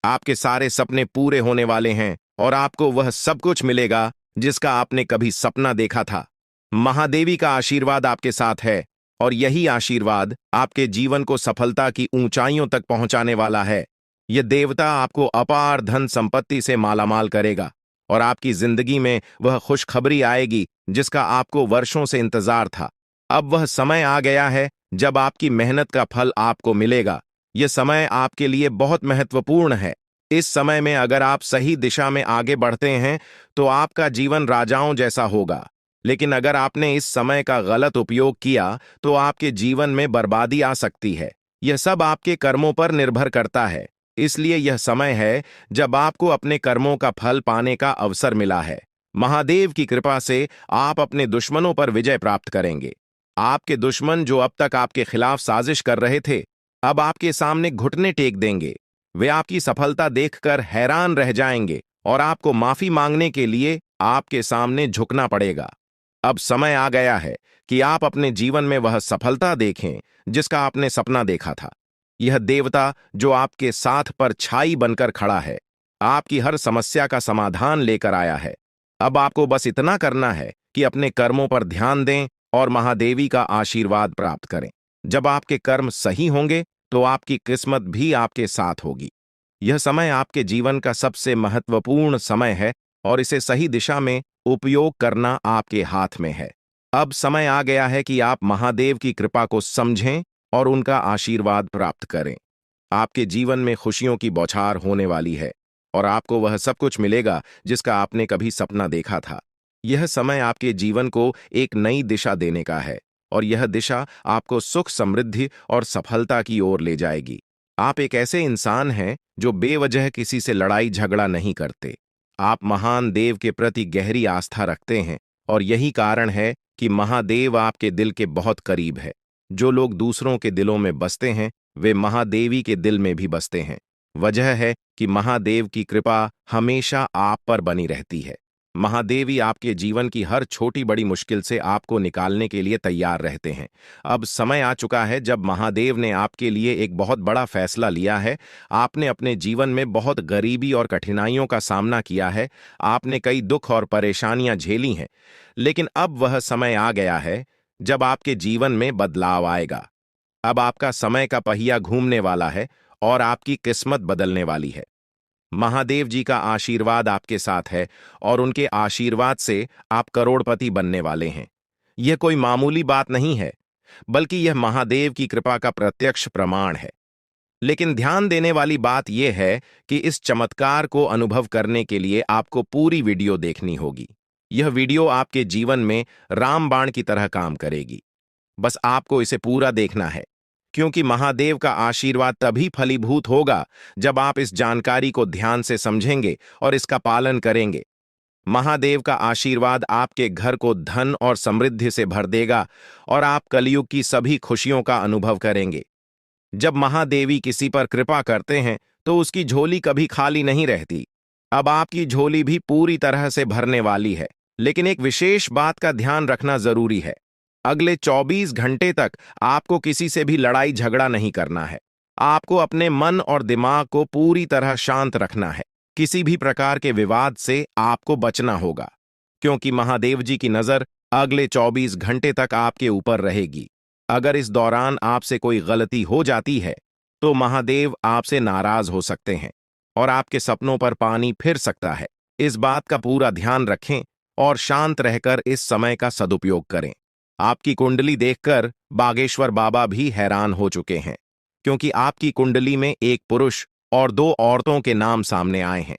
आपके सारे सपने पूरे होने वाले हैं और आपको वह सब कुछ मिलेगा जिसका आपने कभी सपना देखा था। महादेवी का आशीर्वाद आपके साथ है और यही आशीर्वाद आपके जीवन को सफलता की ऊंचाइयों तक पहुंचाने वाला है। यह देवता आपको अपार धन संपत्ति से मालामाल करेगा और आपकी जिंदगी में वह खुशखबरी आएगी जिसका आपको वर्षों से इंतजार था। अब वह समय आ गया है जब आपकी मेहनत का फल आपको मिलेगा। यह समय आपके लिए बहुत महत्वपूर्ण है। इस समय में अगर आप सही दिशा में आगे बढ़ते हैं तो आपका जीवन राजाओं जैसा होगा। लेकिन अगर आपने इस समय का गलत उपयोग किया तो आपके जीवन में बर्बादी आ सकती है। यह सब आपके कर्मों पर निर्भर करता है। इसलिए यह समय है जब आपको अपने कर्मों का फल पाने का अवसर मिला है। महादेव की कृपा से आप अपने दुश्मनों पर विजय प्राप्त करेंगे। आपके दुश्मन जो अब तक आपके खिलाफ साजिश कर रहे थे, अब आपके सामने घुटने टेक देंगे। वे आपकी सफलता देखकर हैरान रह जाएंगे और आपको माफी मांगने के लिए आपके सामने झुकना पड़ेगा। अब समय आ गया है कि आप अपने जीवन में वह सफलता देखें जिसका आपने सपना देखा था। यह देवता जो आपके साथ पर छाई बनकर खड़ा है, आपकी हर समस्या का समाधान लेकर आया है। अब आपको बस इतना करना है कि अपने कर्मों पर ध्यान दें और महादेवी का आशीर्वाद प्राप्त करें। जब आपके कर्म सही होंगे तो आपकी किस्मत भी आपके साथ होगी। यह समय आपके जीवन का सबसे महत्वपूर्ण समय है और इसे सही दिशा में उपयोग करना आपके हाथ में है। अब समय आ गया है कि आप महादेव की कृपा को समझें और उनका आशीर्वाद प्राप्त करें। आपके जीवन में खुशियों की बौछार होने वाली है और आपको वह सब कुछ मिलेगा जिसका आपने कभी सपना देखा था। यह समय आपके जीवन को एक नई दिशा देने का है और यह दिशा आपको सुख, समृद्धि और सफलता की ओर ले जाएगी। आप एक ऐसे इंसान हैं जो बेवजह किसी से लड़ाई झगड़ा नहीं करते। आप महान देव के प्रति गहरी आस्था रखते हैं और यही कारण है कि महादेव आपके दिल के बहुत करीब है। जो लोग दूसरों के दिलों में बसते हैं वे महादेवी के दिल में भी बसते हैं। वजह है कि महादेव की कृपा हमेशा आप पर बनी रहती है। महादेवी आपके जीवन की हर छोटी बड़ी मुश्किल से आपको निकालने के लिए तैयार रहते हैं। अब समय आ चुका है जब महादेव ने आपके लिए एक बहुत बड़ा फैसला लिया है। आपने अपने जीवन में बहुत गरीबी और कठिनाइयों का सामना किया है। आपने कई दुख और परेशानियां झेली हैं। लेकिन अब वह समय आ गया है जब आपके जीवन में बदलाव आएगा। अब आपका समय का पहिया घूमने वाला है और आपकी किस्मत बदलने वाली है। महादेव जी का आशीर्वाद आपके साथ है और उनके आशीर्वाद से आप करोड़पति बनने वाले हैं। यह कोई मामूली बात नहीं है, बल्कि यह महादेव की कृपा का प्रत्यक्ष प्रमाण है। लेकिन ध्यान देने वाली बात यह है कि इस चमत्कार को अनुभव करने के लिए आपको पूरी वीडियो देखनी होगी। यह वीडियो आपके जीवन में रामबाण की तरह काम करेगी। बस आपको इसे पूरा देखना है, क्योंकि महादेव का आशीर्वाद तभी फलीभूत होगा जब आप इस जानकारी को ध्यान से समझेंगे और इसका पालन करेंगे। महादेव का आशीर्वाद आपके घर को धन और समृद्धि से भर देगा और आप कलयुग की सभी खुशियों का अनुभव करेंगे। जब महादेवी किसी पर कृपा करते हैं तो उसकी झोली कभी खाली नहीं रहती। अब आपकी झोली भी पूरी तरह से भरने वाली है। लेकिन एक विशेष बात का ध्यान रखना जरूरी है। अगले 24 घंटे तक आपको किसी से भी लड़ाई झगड़ा नहीं करना है। आपको अपने मन और दिमाग को पूरी तरह शांत रखना है। किसी भी प्रकार के विवाद से आपको बचना होगा, क्योंकि महादेव जी की नजर अगले 24 घंटे तक आपके ऊपर रहेगी। अगर इस दौरान आपसे कोई गलती हो जाती है तो महादेव आपसे नाराज हो सकते हैं और आपके सपनों पर पानी फिर सकता है। इस बात का पूरा ध्यान रखें और शांत रहकर इस समय का सदुपयोग करें। आपकी कुंडली देखकर बागेश्वर बाबा भी हैरान हो चुके हैं, क्योंकि आपकी कुंडली में एक पुरुष और दो औरतों के नाम सामने आए हैं।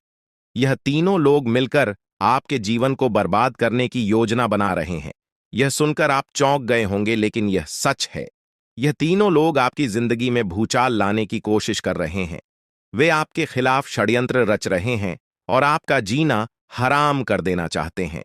यह तीनों लोग मिलकर आपके जीवन को बर्बाद करने की योजना बना रहे हैं। यह सुनकर आप चौंक गए होंगे, लेकिन यह सच है। यह तीनों लोग आपकी जिंदगी में भूचाल लाने की कोशिश कर रहे हैं। वे आपके खिलाफ षड्यंत्र रच रहे हैं और आपका जीना हराम कर देना चाहते हैं।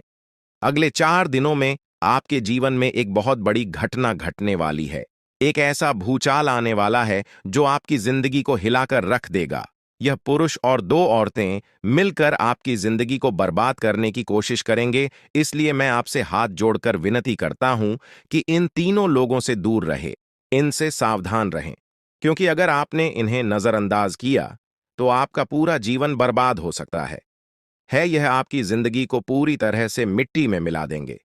अगले 4 दिनों में आपके जीवन में एक बहुत बड़ी घटना घटने वाली है। एक ऐसा भूचाल आने वाला है जो आपकी जिंदगी को हिलाकर रख देगा। यह पुरुष और दो औरतें मिलकर आपकी जिंदगी को बर्बाद करने की कोशिश करेंगे। इसलिए मैं आपसे हाथ जोड़कर विनती करता हूं कि इन तीनों लोगों से दूर रहे, इनसे सावधान रहें, क्योंकि अगर आपने इन्हें नजरअंदाज किया तो आपका पूरा जीवन बर्बाद हो सकता है। यह आपकी जिंदगी को पूरी तरह से मिट्टी में मिला देंगे।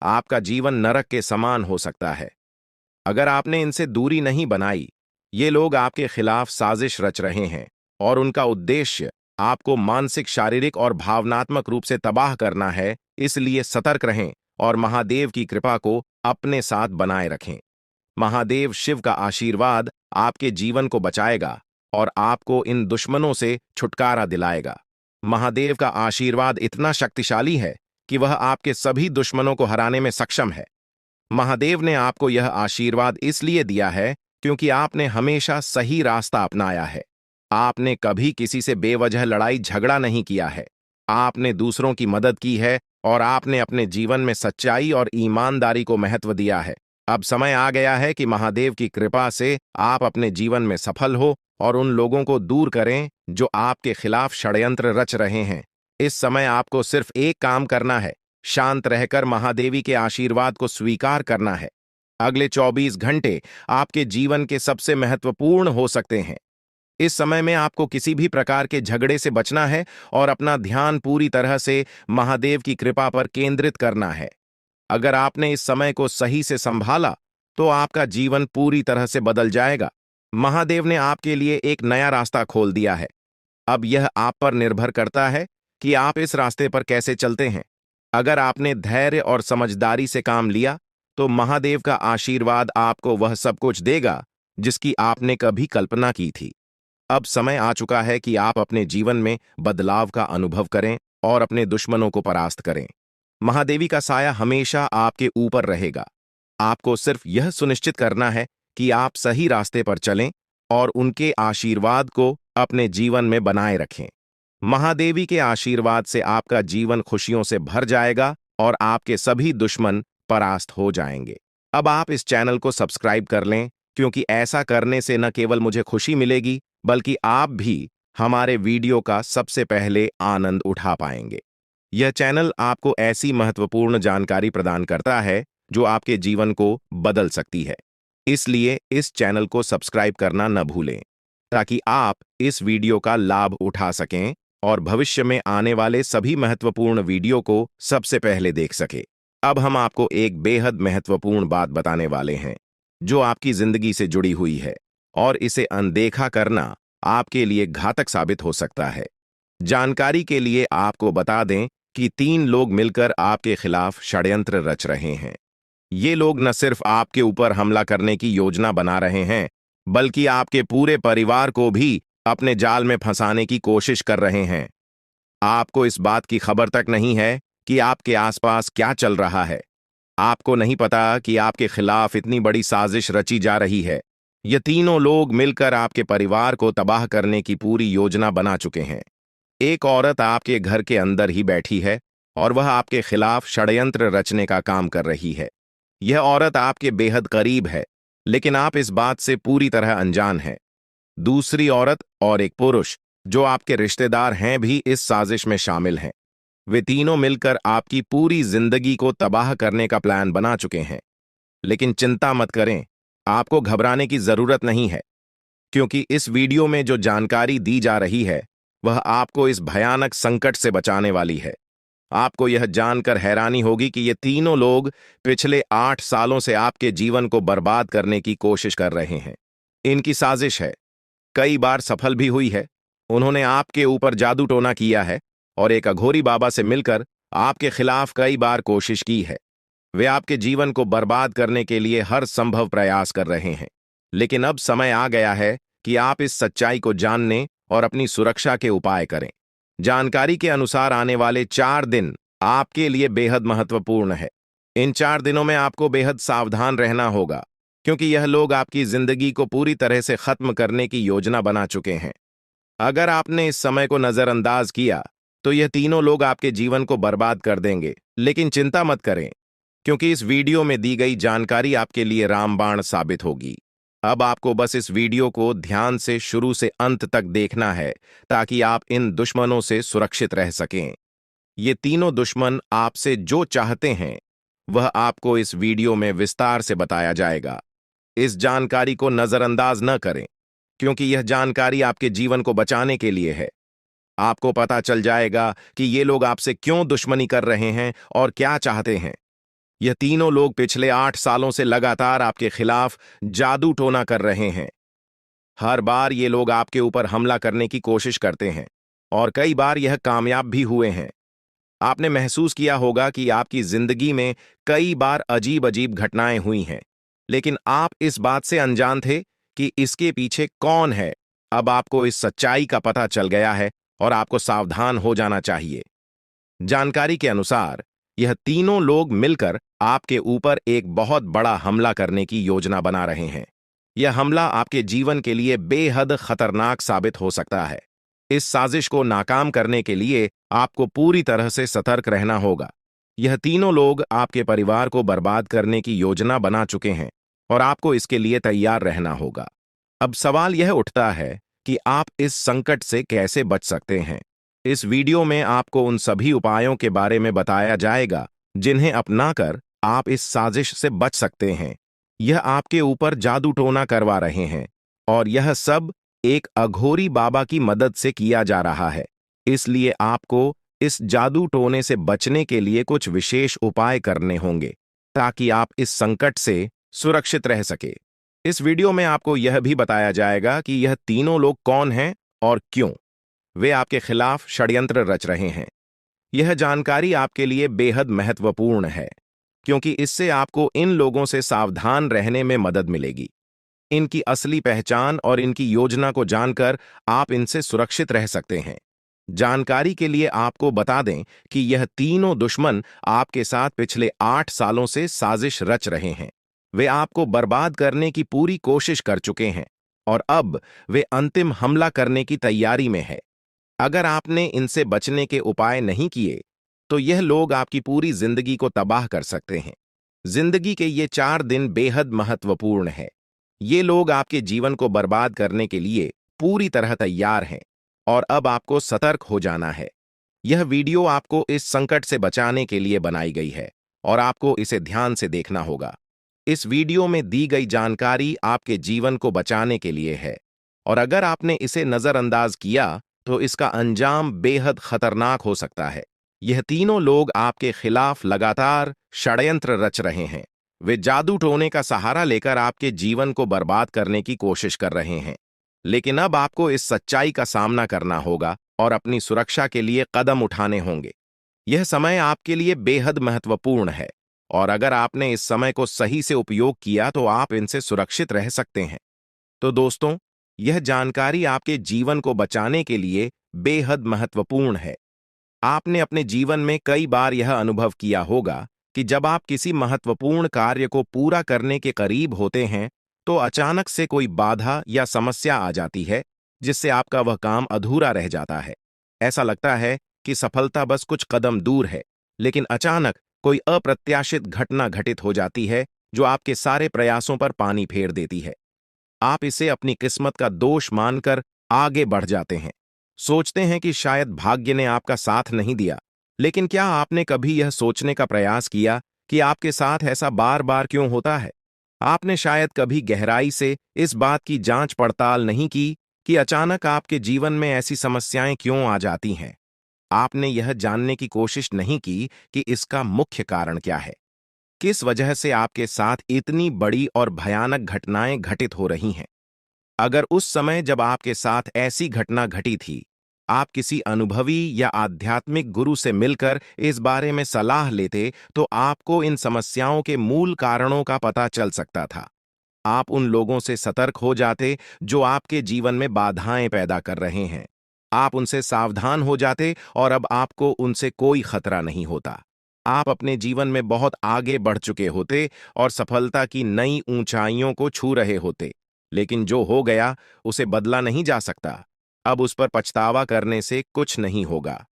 आपका जीवन नरक के समान हो सकता है अगर आपने इनसे दूरी नहीं बनाई। ये लोग आपके खिलाफ साजिश रच रहे हैं और उनका उद्देश्य आपको मानसिक, शारीरिक और भावनात्मक रूप से तबाह करना है। इसलिए सतर्क रहें और महादेव की कृपा को अपने साथ बनाए रखें। महादेव शिव का आशीर्वाद आपके जीवन को बचाएगा और आपको इन दुश्मनों से छुटकारा दिलाएगा। महादेव का आशीर्वाद इतना शक्तिशाली है कि वह आपके सभी दुश्मनों को हराने में सक्षम है। महादेव ने आपको यह आशीर्वाद इसलिए दिया है क्योंकि आपने हमेशा सही रास्ता अपनाया है। आपने कभी किसी से बेवजह लड़ाई झगड़ा नहीं किया है। आपने दूसरों की मदद की है और आपने अपने जीवन में सच्चाई और ईमानदारी को महत्व दिया है। अब समय आ गया है कि महादेव की कृपा से आप अपने जीवन में सफल हो और उन लोगों को दूर करें जो आपके खिलाफ षड्यंत्र रच रहे हैं। इस समय आपको सिर्फ एक काम करना है, शांत रहकर महादेवी के आशीर्वाद को स्वीकार करना है। अगले 24 घंटे आपके जीवन के सबसे महत्वपूर्ण हो सकते हैं। इस समय में आपको किसी भी प्रकार के झगड़े से बचना है और अपना ध्यान पूरी तरह से महादेव की कृपा पर केंद्रित करना है। अगर आपने इस समय को सही से संभाला तो आपका जीवन पूरी तरह से बदल जाएगा। महादेव ने आपके लिए एक नया रास्ता खोल दिया है। अब यह आप पर निर्भर करता है कि आप इस रास्ते पर कैसे चलते हैं। अगर आपने धैर्य और समझदारी से काम लिया तो महादेव का आशीर्वाद आपको वह सब कुछ देगा जिसकी आपने कभी कल्पना की थी। अब समय आ चुका है कि आप अपने जीवन में बदलाव का अनुभव करें और अपने दुश्मनों को परास्त करें। महादेवी का साया हमेशा आपके ऊपर रहेगा। आपको सिर्फ यह सुनिश्चित करना है कि आप सही रास्ते पर चलें और उनके आशीर्वाद को अपने जीवन में बनाए रखें। महादेवी के आशीर्वाद से आपका जीवन खुशियों से भर जाएगा और आपके सभी दुश्मन परास्त हो जाएंगे। अब आप इस चैनल को सब्सक्राइब कर लें, क्योंकि ऐसा करने से न केवल मुझे खुशी मिलेगी, बल्कि आप भी हमारे वीडियो का सबसे पहले आनंद उठा पाएंगे। यह चैनल आपको ऐसी महत्वपूर्ण जानकारी प्रदान करता है जो आपके जीवन को बदल सकती है। इसलिए इस चैनल को सब्सक्राइब करना न भूलें ताकि आप इस वीडियो का लाभ उठा सकें और भविष्य में आने वाले सभी महत्वपूर्ण वीडियो को सबसे पहले देख सकें। अब हम आपको एक बेहद महत्वपूर्ण बात बताने वाले हैं जो आपकी जिंदगी से जुड़ी हुई है और इसे अनदेखा करना आपके लिए घातक साबित हो सकता है। जानकारी के लिए आपको बता दें कि 3 लोग मिलकर आपके खिलाफ षड्यंत्र रच रहे हैं। ये लोग न सिर्फ आपके ऊपर हमला करने की योजना बना रहे हैं, बल्कि आपके पूरे परिवार को भी अपने जाल में फंसाने की कोशिश कर रहे हैं। आपको इस बात की खबर तक नहीं है कि आपके आसपास क्या चल रहा है। आपको नहीं पता कि आपके खिलाफ इतनी बड़ी साजिश रची जा रही है। ये तीनों लोग मिलकर आपके परिवार को तबाह करने की पूरी योजना बना चुके हैं। एक औरत आपके घर के अंदर ही बैठी है और वह आपके खिलाफ षड्यंत्र रचने का काम कर रही है। यह औरत आपके बेहद करीब है, लेकिन आप इस बात से पूरी तरह अनजान हैं। दूसरी औरत और एक पुरुष जो आपके रिश्तेदार हैं भी इस साजिश में शामिल हैं। वे तीनों मिलकर आपकी पूरी जिंदगी को तबाह करने का प्लान बना चुके हैं। लेकिन चिंता मत करें, आपको घबराने की जरूरत नहीं है, क्योंकि इस वीडियो में जो जानकारी दी जा रही है वह आपको इस भयानक संकट से बचाने वाली है। आपको यह जानकर हैरानी होगी कि ये तीनों लोग पिछले 8 सालों से आपके जीवन को बर्बाद करने की कोशिश कर रहे हैं। इनकी साजिश है, कई बार सफल भी हुई है। उन्होंने आपके ऊपर जादू टोना किया है और एक अघोरी बाबा से मिलकर आपके खिलाफ कई बार कोशिश की है। वे आपके जीवन को बर्बाद करने के लिए हर संभव प्रयास कर रहे हैं। लेकिन अब समय आ गया है कि आप इस सच्चाई को जानने और अपनी सुरक्षा के उपाय करें। जानकारी के अनुसार आने वाले 4 दिन आपके लिए बेहद महत्वपूर्ण है। इन 4 दिनों में आपको बेहद सावधान रहना होगा, क्योंकि यह लोग आपकी जिंदगी को पूरी तरह से खत्म करने की योजना बना चुके हैं। अगर आपने इस समय को नजरअंदाज किया तो यह तीनों लोग आपके जीवन को बर्बाद कर देंगे। लेकिन चिंता मत करें, क्योंकि इस वीडियो में दी गई जानकारी आपके लिए रामबाण साबित होगी। अब आपको बस इस वीडियो को ध्यान से शुरू से अंत तक देखना है ताकि आप इन दुश्मनों से सुरक्षित रह सकें। ये तीनों दुश्मन आपसे जो चाहते हैं वह आपको इस वीडियो में विस्तार से बताया जाएगा। इस जानकारी को नजरअंदाज न करें, क्योंकि यह जानकारी आपके जीवन को बचाने के लिए है। आपको पता चल जाएगा कि ये लोग आपसे क्यों दुश्मनी कर रहे हैं और क्या चाहते हैं। यह तीनों लोग पिछले 8 सालों से लगातार आपके खिलाफ जादू टोना कर रहे हैं। हर बार ये लोग आपके ऊपर हमला करने की कोशिश करते हैं और कई बार यह कामयाब भी हुए हैं। आपने महसूस किया होगा कि आपकी जिंदगी में कई बार अजीब अजीब घटनाएं हुई हैं, लेकिन आप इस बात से अनजान थे कि इसके पीछे कौन है। अब आपको इस सच्चाई का पता चल गया है और आपको सावधान हो जाना चाहिए। जानकारी के अनुसार यह तीनों लोग मिलकर आपके ऊपर एक बहुत बड़ा हमला करने की योजना बना रहे हैं। यह हमला आपके जीवन के लिए बेहद खतरनाक साबित हो सकता है। इस साजिश को नाकाम करने के लिए आपको पूरी तरह से सतर्क रहना होगा। यह तीनों लोग आपके परिवार को बर्बाद करने की योजना बना चुके हैं और आपको इसके लिए तैयार रहना होगा। अब सवाल यह उठता है कि आप इस संकट से कैसे बच सकते हैं। इस वीडियो में आपको उन सभी उपायों के बारे में बताया जाएगा जिन्हें अपनाकर आप इस साजिश से बच सकते हैं। यह आपके ऊपर जादू टोना करवा रहे हैं और यह सब एक अघोरी बाबा की मदद से किया जा रहा है। इसलिए आपको इस जादू टोने से बचने के लिए कुछ विशेष उपाय करने होंगे ताकि आप इस संकट से सुरक्षित रह सके। इस वीडियो में आपको यह भी बताया जाएगा कि यह तीनों लोग कौन हैं और क्यों वे आपके खिलाफ षड्यंत्र रच रहे हैं। यह जानकारी आपके लिए बेहद महत्वपूर्ण है, क्योंकि इससे आपको इन लोगों से सावधान रहने में मदद मिलेगी। इनकी असली पहचान और इनकी योजना को जानकर आप इनसे सुरक्षित रह सकते हैं। जानकारी के लिए आपको बता दें कि यह तीनों दुश्मन आपके साथ पिछले 8 सालों से साजिश रच रहे हैं। वे आपको बर्बाद करने की पूरी कोशिश कर चुके हैं और अब वे अंतिम हमला करने की तैयारी में है। अगर आपने इनसे बचने के उपाय नहीं किए तो यह लोग आपकी पूरी जिंदगी को तबाह कर सकते हैं। जिंदगी के ये 4 दिन बेहद महत्वपूर्ण है। ये लोग आपके जीवन को बर्बाद करने के लिए पूरी तरह तैयार हैं और अब आपको सतर्क हो जाना है। यह वीडियो आपको इस संकट से बचाने के लिए बनाई गई है और आपको इसे ध्यान से देखना होगा। इस वीडियो में दी गई जानकारी आपके जीवन को बचाने के लिए है और अगर आपने इसे नजरअंदाज किया तो इसका अंजाम बेहद खतरनाक हो सकता है। यह तीनों लोग आपके खिलाफ लगातार षड्यंत्र रच रहे हैं। वे जादू टोने का सहारा लेकर आपके जीवन को बर्बाद करने की कोशिश कर रहे हैं। लेकिन अब आपको इस सच्चाई का सामना करना होगा और अपनी सुरक्षा के लिए कदम उठाने होंगे। यह समय आपके लिए बेहद महत्वपूर्ण है और अगर आपने इस समय को सही से उपयोग किया तो आप इनसे सुरक्षित रह सकते हैं। तो दोस्तों, यह जानकारी आपके जीवन को बचाने के लिए बेहद महत्वपूर्ण है। आपने अपने जीवन में कई बार यह अनुभव किया होगा कि जब आप किसी महत्वपूर्ण कार्य को पूरा करने के करीब होते हैं तो अचानक से कोई बाधा या समस्या आ जाती है जिससे आपका वह काम अधूरा रह जाता है। ऐसा लगता है कि सफलता बस कुछ कदम दूर है, लेकिन अचानक कोई अप्रत्याशित घटना घटित हो जाती है जो आपके सारे प्रयासों पर पानी फेर देती है। आप इसे अपनी किस्मत का दोष मानकर आगे बढ़ जाते हैं। सोचते हैं कि शायद भाग्य ने आपका साथ नहीं दिया। लेकिन क्या आपने कभी यह सोचने का प्रयास किया कि आपके साथ ऐसा बार बार क्यों होता है? आपने शायद कभी गहराई से इस बात की जांच पड़ताल नहीं की कि अचानक आपके जीवन में ऐसी समस्याएं क्यों आ जाती हैं। आपने यह जानने की कोशिश नहीं की कि इसका मुख्य कारण क्या है। किस वजह से आपके साथ इतनी बड़ी और भयानक घटनाएं घटित हो रही हैं। अगर उस समय जब आपके साथ ऐसी घटना घटी थी, आप किसी अनुभवी या आध्यात्मिक गुरु से मिलकर इस बारे में सलाह लेते तो आपको इन समस्याओं के मूल कारणों का पता चल सकता था। आप उन लोगों से सतर्क हो जाते जो आपके जीवन में बाधाएं पैदा कर रहे हैं। आप उनसे सावधान हो जाते और अब आपको उनसे कोई खतरा नहीं होता। आप अपने जीवन में बहुत आगे बढ़ चुके होते और सफलता की नई ऊंचाइयों को छू रहे होते। लेकिन जो हो गया उसे बदला नहीं जा सकता। अब उस पर पछतावा करने से कुछ नहीं होगा।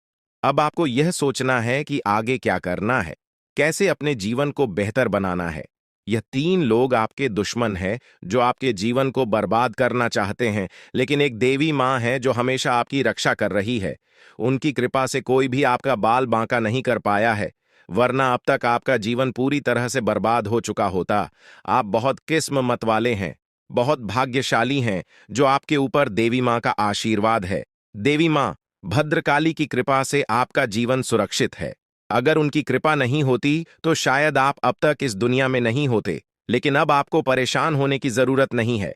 अब आपको यह सोचना है कि आगे क्या करना है, कैसे अपने जीवन को बेहतर बनाना है। यह तीन लोग आपके दुश्मन हैं जो आपके जीवन को बर्बाद करना चाहते हैं, लेकिन एक देवी माँ है जो हमेशा आपकी रक्षा कर रही है। उनकी कृपा से कोई भी आपका बाल बांका नहीं कर पाया है, वरना अब तक आपका जीवन पूरी तरह से बर्बाद हो चुका होता। आप बहुत किस्मत वाले हैं, बहुत भाग्यशाली हैं जो आपके ऊपर देवी माँ का आशीर्वाद है। देवी माँ भद्रकाली की कृपा से आपका जीवन सुरक्षित है। अगर उनकी कृपा नहीं होती तो शायद आप अब तक इस दुनिया में नहीं होते। लेकिन अब आपको परेशान होने की जरूरत नहीं है।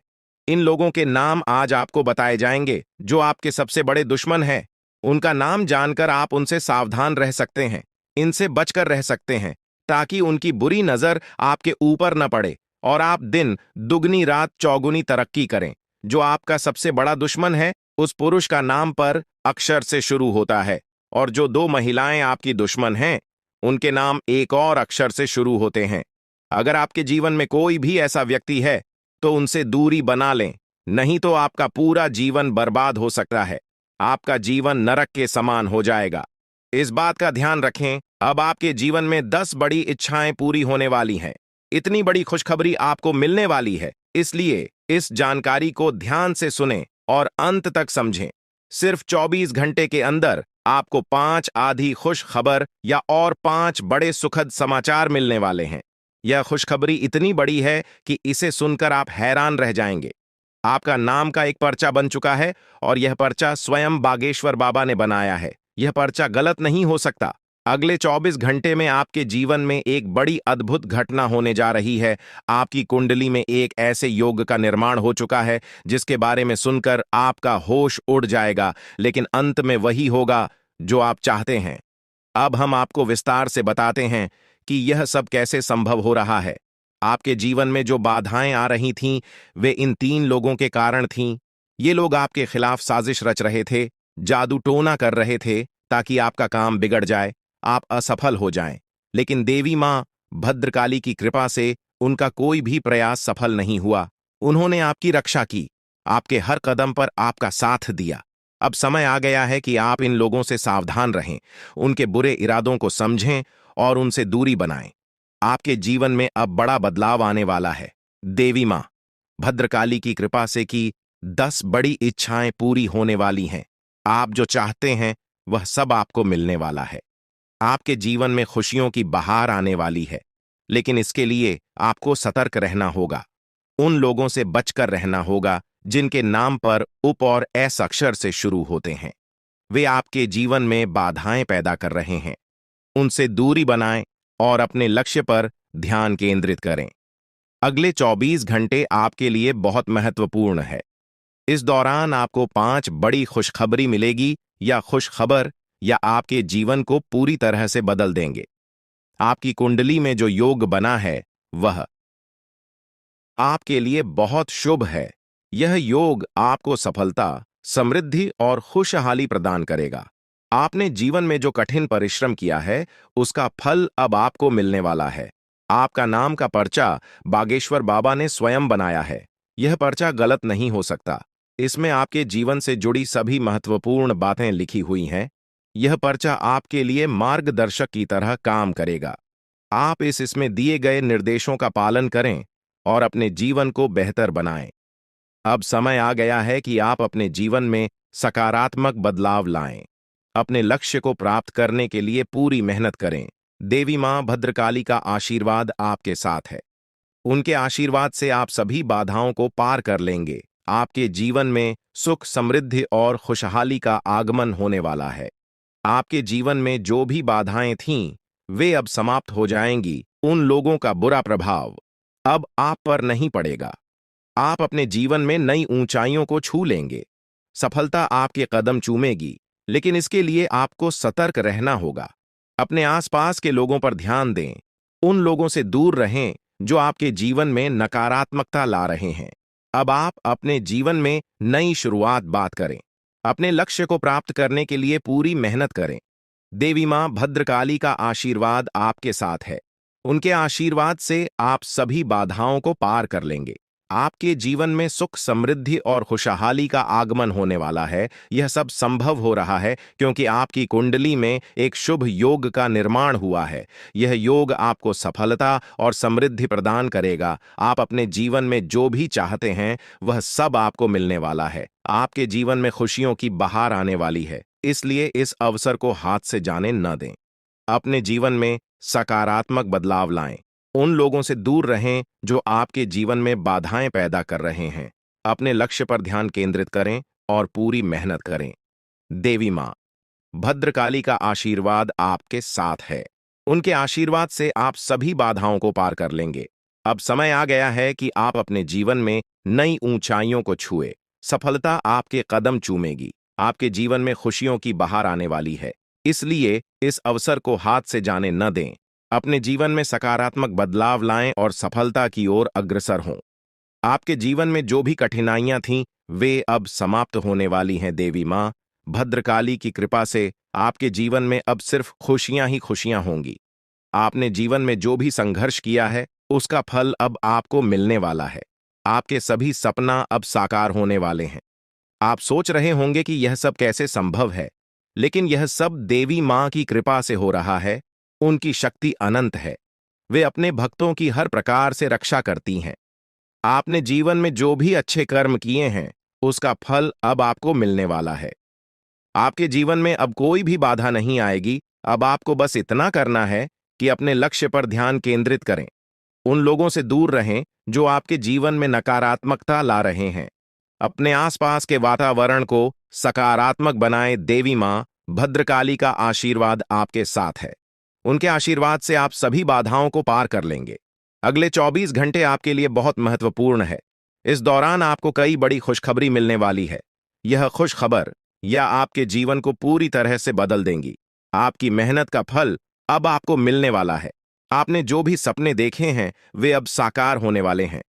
इन लोगों के नाम आज आपको बताए जाएंगे जो आपके सबसे बड़े दुश्मन हैं। उनका नाम जानकर आप उनसे सावधान रह सकते हैं, इनसे बचकर रह सकते हैं, ताकि उनकी बुरी नजर आपके ऊपर न पड़े और आप दिन दुगनी रात चौगुनी तरक्की करें। जो आपका सबसे बड़ा दुश्मन है उस पुरुष का नाम पर अक्षर से शुरू होता है और जो दो महिलाएं आपकी दुश्मन हैं उनके नाम एक और अक्षर से शुरू होते हैं। अगर आपके जीवन में कोई भी ऐसा व्यक्ति है तो उनसे दूरी बना लें, नहीं तो आपका पूरा जीवन बर्बाद हो सकता है। आपका जीवन नरक के समान हो जाएगा। इस बात का ध्यान रखें, अब आपके जीवन में 10 बड़ी इच्छाएं पूरी होने वाली हैं। इतनी बड़ी खुशखबरी आपको मिलने वाली है, इसलिए इस जानकारी को ध्यान से सुनें और अंत तक समझें। सिर्फ 24 घंटे के अंदर आपको 5 आधी खुश खबर या और 5 बड़े सुखद समाचार मिलने वाले हैं। यह खुशखबरी इतनी बड़ी है कि इसे सुनकर आप हैरान रह जाएंगे। आपका नाम का एक पर्चा बन चुका है और यह पर्चा स्वयं बागेश्वर बाबा ने बनाया है। यह पर्चा गलत नहीं हो सकता। अगले 24 घंटे में आपके जीवन में एक बड़ी अद्भुत घटना होने जा रही है। आपकी कुंडली में एक ऐसे योग का निर्माण हो चुका है जिसके बारे में सुनकर आपका होश उड़ जाएगा, लेकिन अंत में वही होगा जो आप चाहते हैं। अब हम आपको विस्तार से बताते हैं कि यह सब कैसे संभव हो रहा है। आपके जीवन में जो बाधाएं आ रही थीं, वे इन तीन लोगों के कारण थीं। ये लोग आपके खिलाफ साजिश रच रहे थे, जादू टोना कर रहे थे ताकि आपका काम बिगड़ जाए, आप असफल हो जाएं। लेकिन देवी मां भद्रकाली की कृपा से उनका कोई भी प्रयास सफल नहीं हुआ। उन्होंने आपकी रक्षा की, आपके हर कदम पर आपका साथ दिया। अब समय आ गया है कि आप इन लोगों से सावधान रहें, उनके बुरे इरादों को समझें और उनसे दूरी बनाएं। आपके जीवन में अब बड़ा बदलाव आने वाला है। देवी मां भद्रकाली की कृपा से कि 10 बड़ी इच्छाएं पूरी होने वाली हैं। आप जो चाहते हैं वह सब आपको मिलने वाला है। आपके जीवन में खुशियों की बहार आने वाली है, लेकिन इसके लिए आपको सतर्क रहना होगा। उन लोगों से बचकर रहना होगा जिनके नाम पर उप और एस अक्षर से शुरू होते हैं। वे आपके जीवन में बाधाएं पैदा कर रहे हैं। उनसे दूरी बनाएं और अपने लक्ष्य पर ध्यान केंद्रित करें। अगले 24 घंटे आपके लिए बहुत महत्वपूर्ण है। इस दौरान आपको 5 बड़ी खुशखबरी मिलेगी या खुशखबर या आपके जीवन को पूरी तरह से बदल देंगे। आपकी कुंडली में जो योग बना है वह आपके लिए बहुत शुभ है। यह योग आपको सफलता, समृद्धि और खुशहाली प्रदान करेगा। आपने जीवन में जो कठिन परिश्रम किया है, उसका फल अब आपको मिलने वाला है। आपका नाम का पर्चा बागेश्वर बाबा ने स्वयं बनाया है। यह पर्चा गलत नहीं हो सकता। इसमें आपके जीवन से जुड़ी सभी महत्वपूर्ण बातें लिखी हुई हैं। यह पर्चा आपके लिए मार्गदर्शक की तरह काम करेगा। आप इसमें दिए गए निर्देशों का पालन करें और अपने जीवन को बेहतर बनाएं। अब समय आ गया है कि आप अपने जीवन में सकारात्मक बदलाव लाएं। अपने लक्ष्य को प्राप्त करने के लिए पूरी मेहनत करें। देवी मां भद्रकाली का आशीर्वाद आपके साथ है। उनके आशीर्वाद से आप सभी बाधाओं को पार कर लेंगे। आपके जीवन में सुख, समृद्धि और खुशहाली का आगमन होने वाला है। आपके जीवन में जो भी बाधाएं थीं, वे अब समाप्त हो जाएंगी। उन लोगों का बुरा प्रभाव अब आप पर नहीं पड़ेगा। आप अपने जीवन में नई ऊंचाइयों को छू लेंगे। सफलता आपके कदम चूमेगी, लेकिन इसके लिए आपको सतर्क रहना होगा। अपने आसपास के लोगों पर ध्यान दें। उन लोगों से दूर रहें जो आपके जीवन में नकारात्मकता ला रहे हैं। अब आप अपने जीवन में नई शुरुआत बात करें। अपने लक्ष्य को प्राप्त करने के लिए पूरी मेहनत करें। देवी मां भद्रकाली का आशीर्वाद आपके साथ है। उनके आशीर्वाद से आप सभी बाधाओं को पार कर लेंगे। आपके जीवन में सुख, समृद्धि और खुशहाली का आगमन होने वाला है। यह सब संभव हो रहा है क्योंकि आपकी कुंडली में एक शुभ योग का निर्माण हुआ है। यह योग आपको सफलता और समृद्धि प्रदान करेगा। आप अपने जीवन में जो भी चाहते हैं, वह सब आपको मिलने वाला है। आपके जीवन में खुशियों की बहार आने वाली है, इसलिए इस अवसर को हाथ से जाने न दें। अपने जीवन में सकारात्मक बदलाव लाएं। उन लोगों से दूर रहें जो आपके जीवन में बाधाएं पैदा कर रहे हैं। अपने लक्ष्य पर ध्यान केंद्रित करें और पूरी मेहनत करें। देवी मां भद्रकाली का आशीर्वाद आपके साथ है। उनके आशीर्वाद से आप सभी बाधाओं को पार कर लेंगे। अब समय आ गया है कि आप अपने जीवन में नई ऊंचाइयों को छुए। सफलता आपके कदम चूमेगी। आपके जीवन में खुशियों की बहार आने वाली है, इसलिए इस अवसर को हाथ से जाने न दें। अपने जीवन में सकारात्मक बदलाव लाएं और सफलता की ओर अग्रसर हों। आपके जीवन में जो भी कठिनाइयां थीं, वे अब समाप्त होने वाली हैं। देवी मां भद्रकाली की कृपा से आपके जीवन में अब सिर्फ खुशियां ही खुशियां होंगी। आपने जीवन में जो भी संघर्ष किया है, उसका फल अब आपको मिलने वाला है। आपके सभी सपना अब साकार होने वाले हैं। आप सोच रहे होंगे कि यह सब कैसे संभव है, लेकिन यह सब देवी मां की कृपा से हो रहा है। उनकी शक्ति अनंत है। वे अपने भक्तों की हर प्रकार से रक्षा करती हैं। आपने जीवन में जो भी अच्छे कर्म किए हैं, उसका फल अब आपको मिलने वाला है। आपके जीवन में अब कोई भी बाधा नहीं आएगी। अब आपको बस इतना करना है कि अपने लक्ष्य पर ध्यान केंद्रित करें। उन लोगों से दूर रहें जो आपके जीवन में नकारात्मकता ला रहे हैं। अपने आसपास के वातावरण को सकारात्मक बनाएं। देवी मां भद्रकाली का आशीर्वाद आपके साथ है। उनके आशीर्वाद से आप सभी बाधाओं को पार कर लेंगे। अगले 24 घंटे आपके लिए बहुत महत्वपूर्ण है। इस दौरान आपको कई बड़ी खुशखबरी मिलने वाली है। यह खुशखबर या आपके जीवन को पूरी तरह से बदल देंगी। आपकी मेहनत का फल अब आपको मिलने वाला है। आपने जो भी सपने देखे हैं, वे अब साकार होने वाले हैं।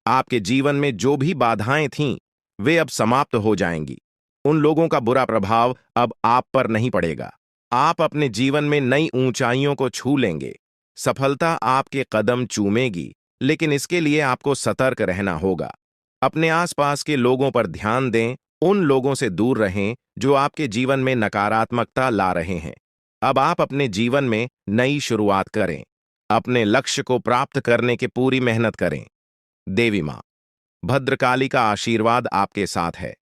आपके जीवन में जो भी बाधाएं थीं, वे अब समाप्त हो जाएंगी। उन लोगों का बुरा प्रभाव अब आप पर नहीं पड़ेगा। आप अपने जीवन में नई ऊंचाइयों को छू लेंगे। सफलता आपके कदम चूमेगी, लेकिन इसके लिए आपको सतर्क रहना होगा। अपने आसपास के लोगों पर ध्यान दें। उन लोगों से दूर रहें जो आपके जीवन में नकारात्मकता ला रहे हैं। अब आप अपने जीवन में नई शुरुआत करें। अपने लक्ष्य को प्राप्त करने की पूरी मेहनत करें। देवी मां भद्रकाली का आशीर्वाद आपके साथ है।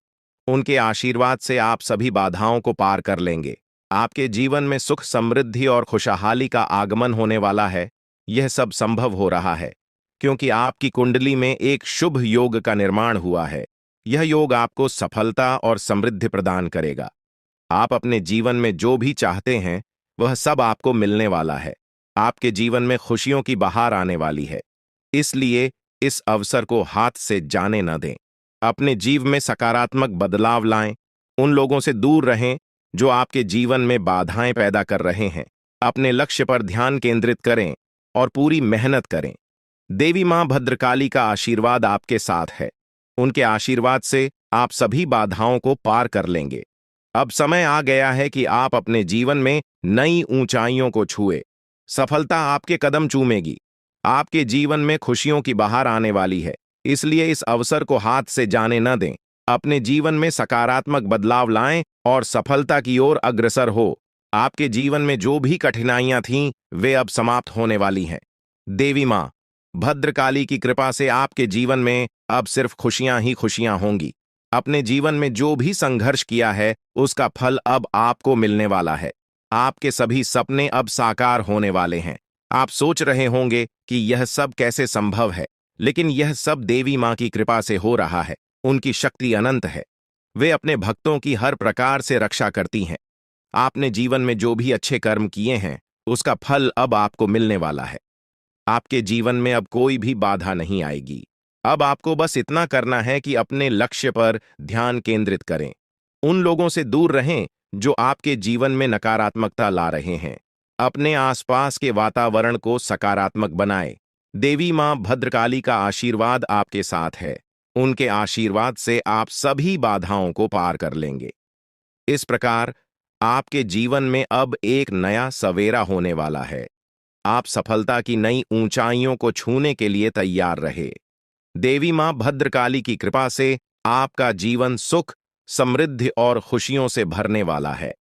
उनके आशीर्वाद से आप सभी बाधाओं को पार कर लेंगे। आपके जीवन में सुख, समृद्धि और खुशहाली का आगमन होने वाला है। यह सब संभव हो रहा है क्योंकि आपकी कुंडली में एक शुभ योग का निर्माण हुआ है। यह योग आपको सफलता और समृद्धि प्रदान करेगा। आप अपने जीवन में जो भी चाहते हैं वह सब आपको मिलने वाला है। आपके जीवन में खुशियों की बहार आने वाली है, इसलिए इस अवसर को हाथ से जाने न दें। अपने जीवन में सकारात्मक बदलाव लाएं। उन लोगों से दूर रहें जो आपके जीवन में बाधाएं पैदा कर रहे हैं। अपने लक्ष्य पर ध्यान केंद्रित करें और पूरी मेहनत करें। देवी मां भद्रकाली का आशीर्वाद आपके साथ है। उनके आशीर्वाद से आप सभी बाधाओं को पार कर लेंगे। अब समय आ गया है कि आप अपने जीवन में नई ऊंचाइयों को छुए। सफलता आपके कदम चूमेगी। आपके जीवन में खुशियों की बहार आने वाली है, इसलिए इस अवसर को हाथ से जाने न दें। अपने जीवन में सकारात्मक बदलाव लाएं और सफलता की ओर अग्रसर हो। आपके जीवन में जो भी कठिनाइयां थीं, वे अब समाप्त होने वाली हैं। देवी मां भद्रकाली की कृपा से आपके जीवन में अब सिर्फ खुशियां ही खुशियां होंगी। अपने जीवन में जो भी संघर्ष किया है, उसका फल अब आपको मिलने वाला है। आपके सभी सपने अब साकार होने वाले हैं। आप सोच रहे होंगे कि यह सब कैसे संभव है, लेकिन यह सब देवी मां की कृपा से हो रहा है। उनकी शक्ति अनंत है। वे अपने भक्तों की हर प्रकार से रक्षा करती हैं। आपने जीवन में जो भी अच्छे कर्म किए हैं, उसका फल अब आपको मिलने वाला है। आपके जीवन में अब कोई भी बाधा नहीं आएगी। अब आपको बस इतना करना है कि अपने लक्ष्य पर ध्यान केंद्रित करें। उन लोगों से दूर रहें जो आपके जीवन में नकारात्मकता ला रहे हैं। अपने आसपास के वातावरण को सकारात्मक बनाएं। देवी मां भद्रकाली का आशीर्वाद आपके साथ है। उनके आशीर्वाद से आप सभी बाधाओं को पार कर लेंगे। इस प्रकार आपके जीवन में अब एक नया सवेरा होने वाला है। आप सफलता की नई ऊंचाइयों को छूने के लिए तैयार रहे। देवी मां भद्रकाली की कृपा से आपका जीवन सुख, समृद्धि और खुशियों से भरने वाला है।